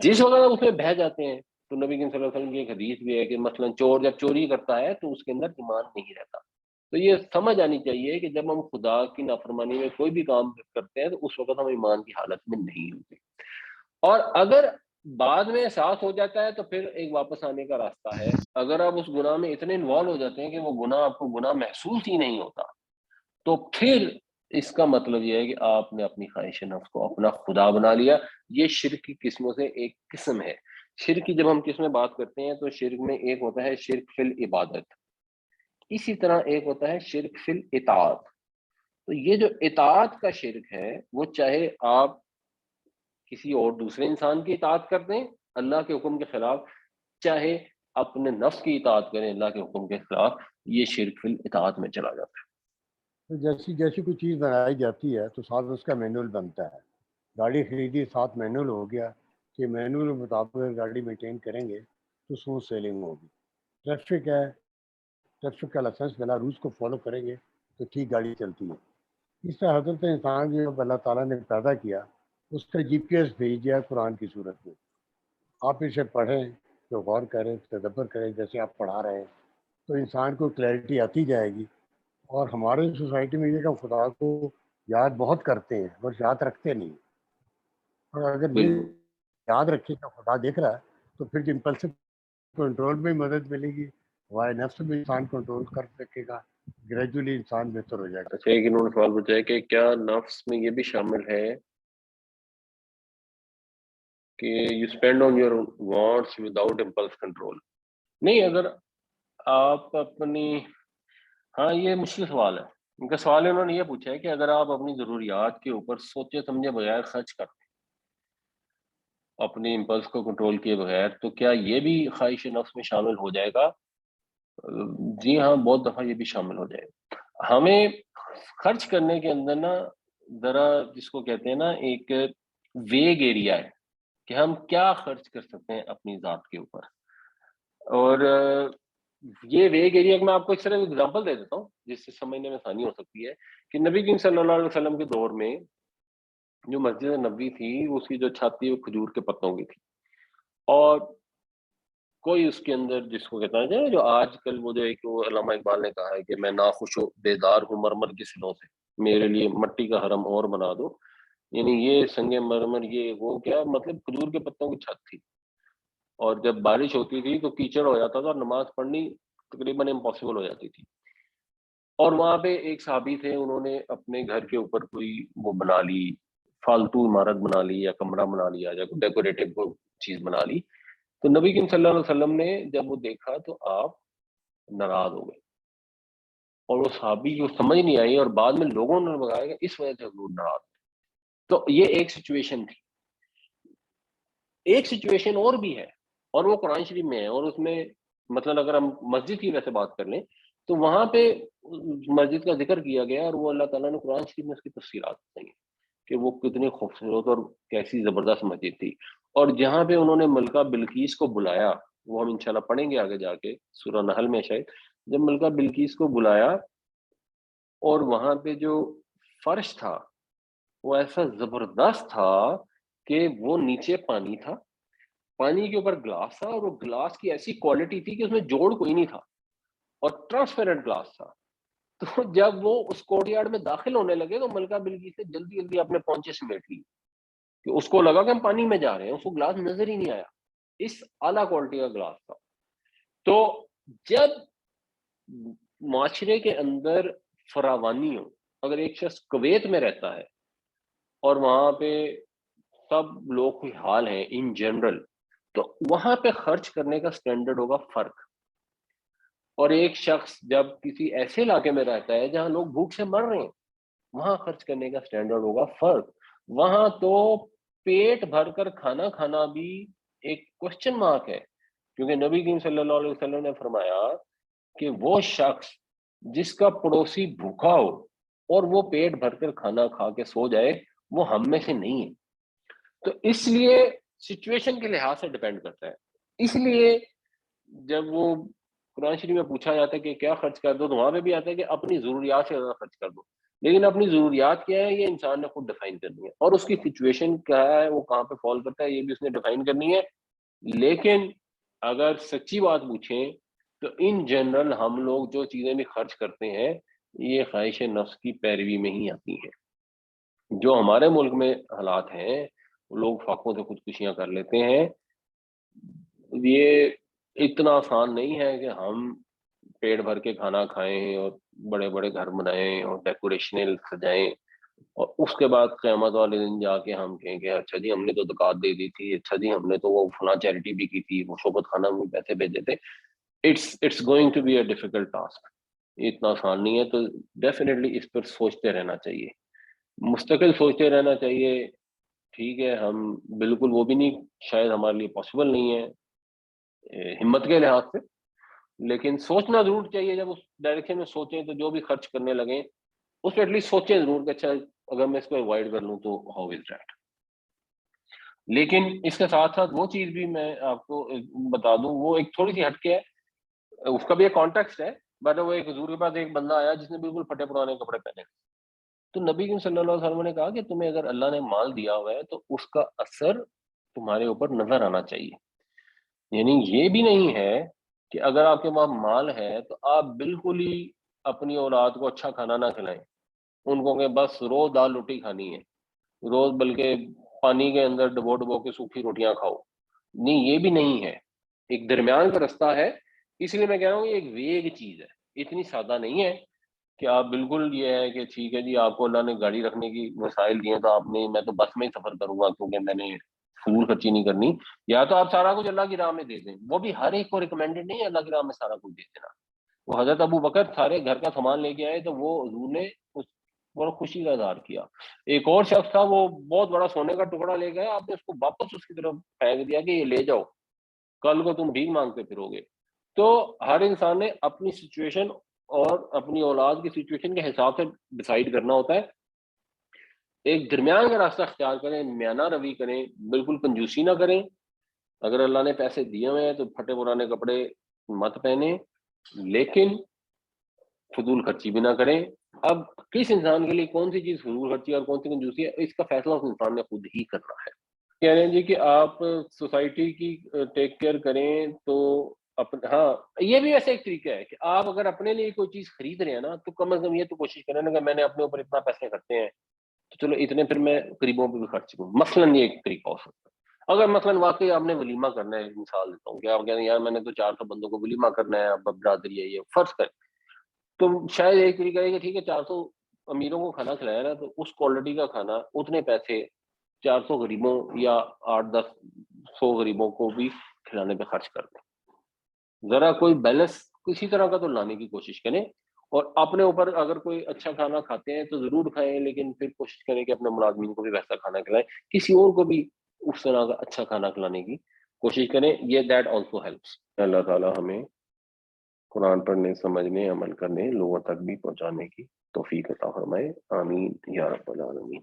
جس وقت آپ اس میں بہہ جاتے ہیں تو نبی صلی اللہ علیہ وسلم کی ایک حدیث بھی ہے کہ مثلا چور جب چوری کرتا ہے تو اس کے اندر ایمان نہیں رہتا. تو یہ سمجھ آنی چاہیے کہ جب ہم خدا کی نافرمانی میں کوئی بھی کام کرتے ہیں تو اس وقت ہم ایمان کی حالت میں نہیں ہوتے. اور اگر بعد میں احساس ہو جاتا ہے تو پھر ایک واپس آنے کا راستہ ہے. اگر آپ اس گناہ میں اتنے انوالو ہو جاتے ہیں کہ وہ گناہ آپ کو گناہ محسوس ہی نہیں ہوتا، تو پھر اس کا مطلب یہ ہے کہ آپ نے اپنی خواہش نفس کو اپنا خدا بنا لیا. یہ شرک کی قسموں سے ایک قسم ہے. شرک کی جب ہم کس میں بات کرتے ہیں تو شرک میں ایک ہوتا ہے شرک فی العبادت، اسی طرح ایک ہوتا ہے شرک فی الاطاعت. تو یہ جو اطاعت کا شرک ہے وہ چاہے آپ کسی اور دوسرے انسان کی اطاعت کر دیں اللہ کے حکم کے خلاف، چاہے اپنے نفس کی اطاعت کریں اللہ کے حکم کے خلاف، یہ شرک فی الاطاعت میں چلا جاتا ہے۔ تو جیسی کوئی چیز بنائی جاتی ہے تو ساتھ اس کا مینول بنتا ہے. گاڑی خریدی ساتھ مینول ہو گیا کہ مینول کے مطابق گاڑی مینٹین کریں گے تو اسموتھ سیلنگ ہوگی. ٹریفک ہے، ٹریفک کا لائسنس ملا، رولس کو فالو کریں گے تو ٹھیک گاڑی چلتی ہے. اس طرح حضرت انسان جو اللہ تعالیٰ نے پیدا کیا اس کا جی پی ایس بھیج دیا قرآن کی صورت میں. آپ اسے پڑھیں تو غور کریں، تدبر کریں جیسے آپ پڑھا رہے ہیں تو انسان کو کلیئرٹی آتی جائے گی. اور ہمارے سوسائٹی میں یہ کہ خدا کو یاد بہت کرتے ہیں اور یاد رکھتے نہیں. اور اگر یہ بالکل یاد رکھے کہ خدا دیکھ رہا ہے تو پھر جو امپلسو کنٹرول میں مدد ملے گی، ہمارے نفس میں انسان کنٹرول کر سکے گا، گریجولی انسان بہتر ہو جائے گا. اچھا، ایک انہوں نے سوال پوچھا ہے کہ کیا نفس میں یہ بھی شامل ہے کہ you spend on your wants without impulse control? نہیں، اگر آپ اپنی، ہاں یہ مشکل سوال ہے. ان کا سوال انہوں نے یہ پوچھا ہے کہ اگر آپ اپنی ضروریات کے اوپر سوچے سمجھے بغیر خرچ کرتے اپنی امپلس کو کنٹرول کیے بغیر، تو کیا یہ بھی خواہش نفس میں شامل ہو جائے گا؟ جی ہاں، بہت دفعہ یہ بھی شامل ہو جائے گا. ہمیں خرچ کرنے کے اندر نا ذرا جس کو کہتے ہیں نا ایک ویگ ایریا ہے کہ ہم کیا خرچ کر سکتے ہیں اپنی ذات کے اوپر. اور یہ ویگ ایریا میں آپ کو اس طرح اگزامپل دے دیتا ہوں جس سے سمجھنے میں آسانی ہو سکتی ہے کہ نبی کریم صلی اللہ علیہ وسلم کے دور میں جو مسجد نبوی تھی اس کی جو چھت تھی وہ کھجور کے پتوں کی تھی، اور کوئی اس کے اندر جس کو کہتا ہے جو آج کل وہ جو ایک علامہ اقبال نے کہا ہے کہ میں ناخوش و بیدار ہوں مرمر کی سلوں سے، میرے لیے مٹی کا حرم اور بنا دو. یعنی یہ سنگ مرمر یہ وہ کیا مطلب کھجور کے پتوں کی چھت تھی، اور جب بارش ہوتی تھی تو کیچڑ ہو جاتا تھا اور نماز پڑھنی تقریباً امپاسبل ہو جاتی تھی. اور وہاں پہ ایک صحابی تھے، انہوں نے اپنے گھر کے اوپر کوئی وہ بنا لی، فالتو عمارت بنا لی یا کمرہ بنا لیا یا کوئی ڈیکوریٹو کوئی چیز بنا لی. تو نبی کریم صلی اللہ علیہ وسلم نے جب وہ دیکھا تو آپ ناراض ہو گئے، اور وہ صحابی کو سمجھ نہیں آئی اور بعد میں لوگوں نے بتایا کہ اس وجہ سے حضور ناراض. تو یہ ایک سچویشن تھی. ایک سچویشن اور بھی ہے اور وہ قرآن شریف میں ہے، اور اس میں مطلب اگر ہم مسجد کی ویسے بات کر لیں تو وہاں پہ مسجد کا ذکر کیا گیا، اور وہ اللہ تعالیٰ نے قرآن شریف میں اس کی تفصیلات بتائی کہ وہ کتنی خوبصورت اور کیسی زبردست مسجد تھی. اور جہاں پہ انہوں نے ملکہ بلقیس کو بلایا، وہ ہم انشاءاللہ پڑھیں گے آگے جا کے سورہ نحل میں شاید، جب ملکہ بلقیس کو بلایا اور وہاں پہ جو فرش تھا وہ ایسا زبردست تھا کہ وہ نیچے پانی تھا، پانی کے اوپر گلاس تھا، اور وہ گلاس کی ایسی کوالٹی تھی کہ اس میں جوڑ کوئی نہیں تھا اور ٹرانسپیرنٹ گلاس تھا. تو جب وہ اس کورٹ یارڈ میں داخل ہونے لگے تو ملکہ بلقیس سے جلدی جلدی اپنے پہنچے سمیٹ لی کہ اس کو لگا کہ ہم پانی میں جا رہے ہیں، اس کو گلاس نظر ہی نہیں آیا، اس اعلیٰ کوالٹی کا گلاس تھا. تو جب معاشرے کے اندر فراوانی ہو، اگر ایک شخص کویت میں رہتا ہے اور وہاں پہ سب لوگ خوشحال ہیں ان جنرل، تو وہاں پہ خرچ کرنے کا سٹینڈرڈ ہوگا فرق. اور ایک شخص جب کسی ایسے علاقے میں رہتا ہے جہاں لوگ بھوک سے مر رہے ہیں، وہاں خرچ کرنے کا سٹینڈرڈ ہوگا فرق. وہاں تو پیٹ بھر کر کھانا کھانا بھی ایک کوشچن مارک ہے، کیونکہ نبی کریم صلی اللہ علیہ وسلم نے فرمایا کہ وہ شخص جس کا پڑوسی بھوکا ہو اور وہ پیٹ بھر کر کھانا کھا کے سو جائے وہ ہم میں سے نہیں ہے. تو اس لیے سچویشن کے لحاظ سے ڈیپینڈ کرتا ہے. اس لیے جب وہ قرآن شریف میں پوچھا جاتا ہے کہ کیا خرچ کر دو، تو وہاں پہ بھی آتا ہے کہ اپنی ضروریات سے زیادہ خرچ کر دو. لیکن اپنی ضروریات کیا ہے یہ انسان نے خود ڈیفائن کرنی ہے، اور اس کی سچویشن کیا ہے وہ کہاں پہ فال کرتا ہے یہ بھی اس نے ڈیفائن کرنی ہے. لیکن اگر سچی بات پوچھیں تو ان جنرل ہم لوگ جو چیزیں بھی خرچ کرتے ہیں یہ خواہش نفس کی پیروی میں ہی آتی ہیں. جو ہمارے ملک میں حالات ہیں، لوگ فاقوں سے خودکشیاں کر لیتے ہیں. یہ اتنا آسان نہیں ہے کہ ہم پیٹ بھر کے کھانا کھائیں اور بڑے بڑے گھر بنائیں اور ڈیکوریشنل سجائیں اور اس کے بعد قیامت والے دن جا کے ہم کہیں کہ اچھا جی ہم نے تو زکوٰۃ دے دی تھی، اچھا جی ہم نے تو وہ فلاں چیریٹی بھی کی تھی، وہ شوبت خانہ میں پیسے بھیجے تھے. It's going to be a difficult task. اتنا آسان نہیں ہے. تو ڈیفینیٹلی اس پر سوچتے رہنا چاہیے، مستقل سوچتے رہنا چاہیے. ٹھیک ہے، ہم بالکل وہ بھی نہیں، شاید ہمارے لیے پاسبل نہیں ہے ہمت کے لحاظ سے، لیکن سوچنا ضرور چاہیے. جب اس ڈائریکشن میں سوچیں تو جو بھی خرچ کرنے لگیں اس پہ ایٹ لیسٹ سوچیں ضرور کہ اچھا اگر میں اس کو اوائڈ کر لوں تو ہاؤ از دیٹ. لیکن اس کے ساتھ ساتھ وہ چیز بھی میں آپ کو بتا دوں، وہ ایک تھوڑی سی ہٹ کے ہے، اس کا بھی ایک کانٹیکسٹ ہے. بٹ وہ ایک حضور کے پاس ایک بندہ آیا جس نے بالکل پھٹے پرانے کپڑے پہنے، تو نبی کریم صلی اللہ علیہ وسلم نے کہا کہ تمہیں اگر اللہ نے مال دیا ہوا ہے تو اس کا اثر تمہارے اوپر نظر آنا چاہیے. یعنی یہ بھی نہیں ہے کہ اگر آپ کے پاس مال ہے تو آپ بالکل ہی اپنی اولاد کو اچھا کھانا نہ کھلائیں، ان کو کہ بس روز دال روٹی کھانی ہے، روز بلکہ پانی کے اندر ڈبو ڈبو کے سوکھی روٹیاں کھاؤ. نہیں، یہ بھی نہیں ہے، ایک درمیان کا رستہ ہے. اس لیے میں کہہ رہا ہوں یہ ایک ویگ چیز ہے، اتنی سادہ نہیں ہے کہ آپ بالکل یہ ہے کہ ٹھیک ہے جی آپ کو اللہ نے گاڑی رکھنے کی وسائل دیے تو آپ نے میں تو بس میں ہی سفر کروں گا کیونکہ میں نے فضول خرچی نہیں کرنی. یا تو آپ سارا کچھ اللہ کی راہ میں دے دیں، وہ بھی ہر ایک کو ریکمینڈڈ نہیں ہے اللہ کی راہ میں سارا کچھ دے دینا. وہ حضرت ابو بکر سارے گھر کا سامان لے کے آئے تو وہ حضور نے اس پر خوشی کا اظہار کیا. ایک اور شخص تھا، وہ بہت بڑا سونے کا ٹکڑا لے گیا، آپ نے اس کو واپس اس کی طرف پھینک دیا کہ یہ لے جاؤ، کل کو تم بھیک مانگتے پھرو گے. تو ہر انسان نے اپنی سچویشن اور اپنی اولاد کی سچویشن کے حساب سے ڈیسائیڈ کرنا ہوتا ہے. ایک درمیان کا راستہ اختیار کریں، میانہ روی کریں، بالکل کنجوسی نہ کریں. اگر اللہ نے پیسے دیے ہوئے ہیں تو پھٹے پرانے کپڑے مت پہنیں، لیکن فضول خرچی بھی نہ کریں. اب کس انسان کے لیے کون سی چیز فضول خرچی اور کون سی کنجوسی ہے، اس کا فیصلہ اس انسان نے خود ہی کرنا ہے. کہہ رہے ہیں جی کہ آپ سوسائٹی کی ٹیک کیئر کریں تو ہاں یہ بھی ویسے ایک طریقہ ہے کہ آپ اگر اپنے لیے کوئی چیز خرید رہے ہیں نا تو کم از کم یہ تو کوشش کریں نا کہ میں نے اپنے اوپر اتنا پیسے خرچے ہیں تو چلو اتنے پھر میں غریبوں پہ بھی خرچ کروں. مثلاً یہ ایک طریقہ ہو سکتا ہے. اگر مثلاً واقعی آپ نے ولیمہ کرنا ہے، مثال دیتا ہوں کہ آپ کہتے ہیں یار میں نے تو 400 بندوں کو ولیمہ کرنا ہے، اب برادری ہے یہ فرض کریں، تو شاید ایک طریقہ ہے کہ ٹھیک ہے 400 امیروں کو کھانا کھلایا نا تو اس کوالٹی کا کھانا اتنے پیسے 400 غریبوں یا 8-10-100 غریبوں کو بھی کھلانے پہ خرچ کر دیں. ذرا کوئی بیلنس کسی طرح کا تو لانے کی کوشش کریں. اور اپنے اوپر اگر کوئی اچھا کھانا کھاتے ہیں تو ضرور کھائیں، لیکن پھر کوشش کریں کہ اپنے ملازمین کو بھی ویسا کھانا کھلائیں، کسی اور کو بھی اس طرح کا اچھا کھانا کھلانے کی کوشش کریں. یہ دیٹ آلسو ہیلپس. اللہ تعالیٰ ہمیں قرآن پڑھنے، سمجھنے، عمل کرنے، لوگوں تک بھی پہنچانے کی توفیق عطا فرمائے. آمین یا رب العالمین.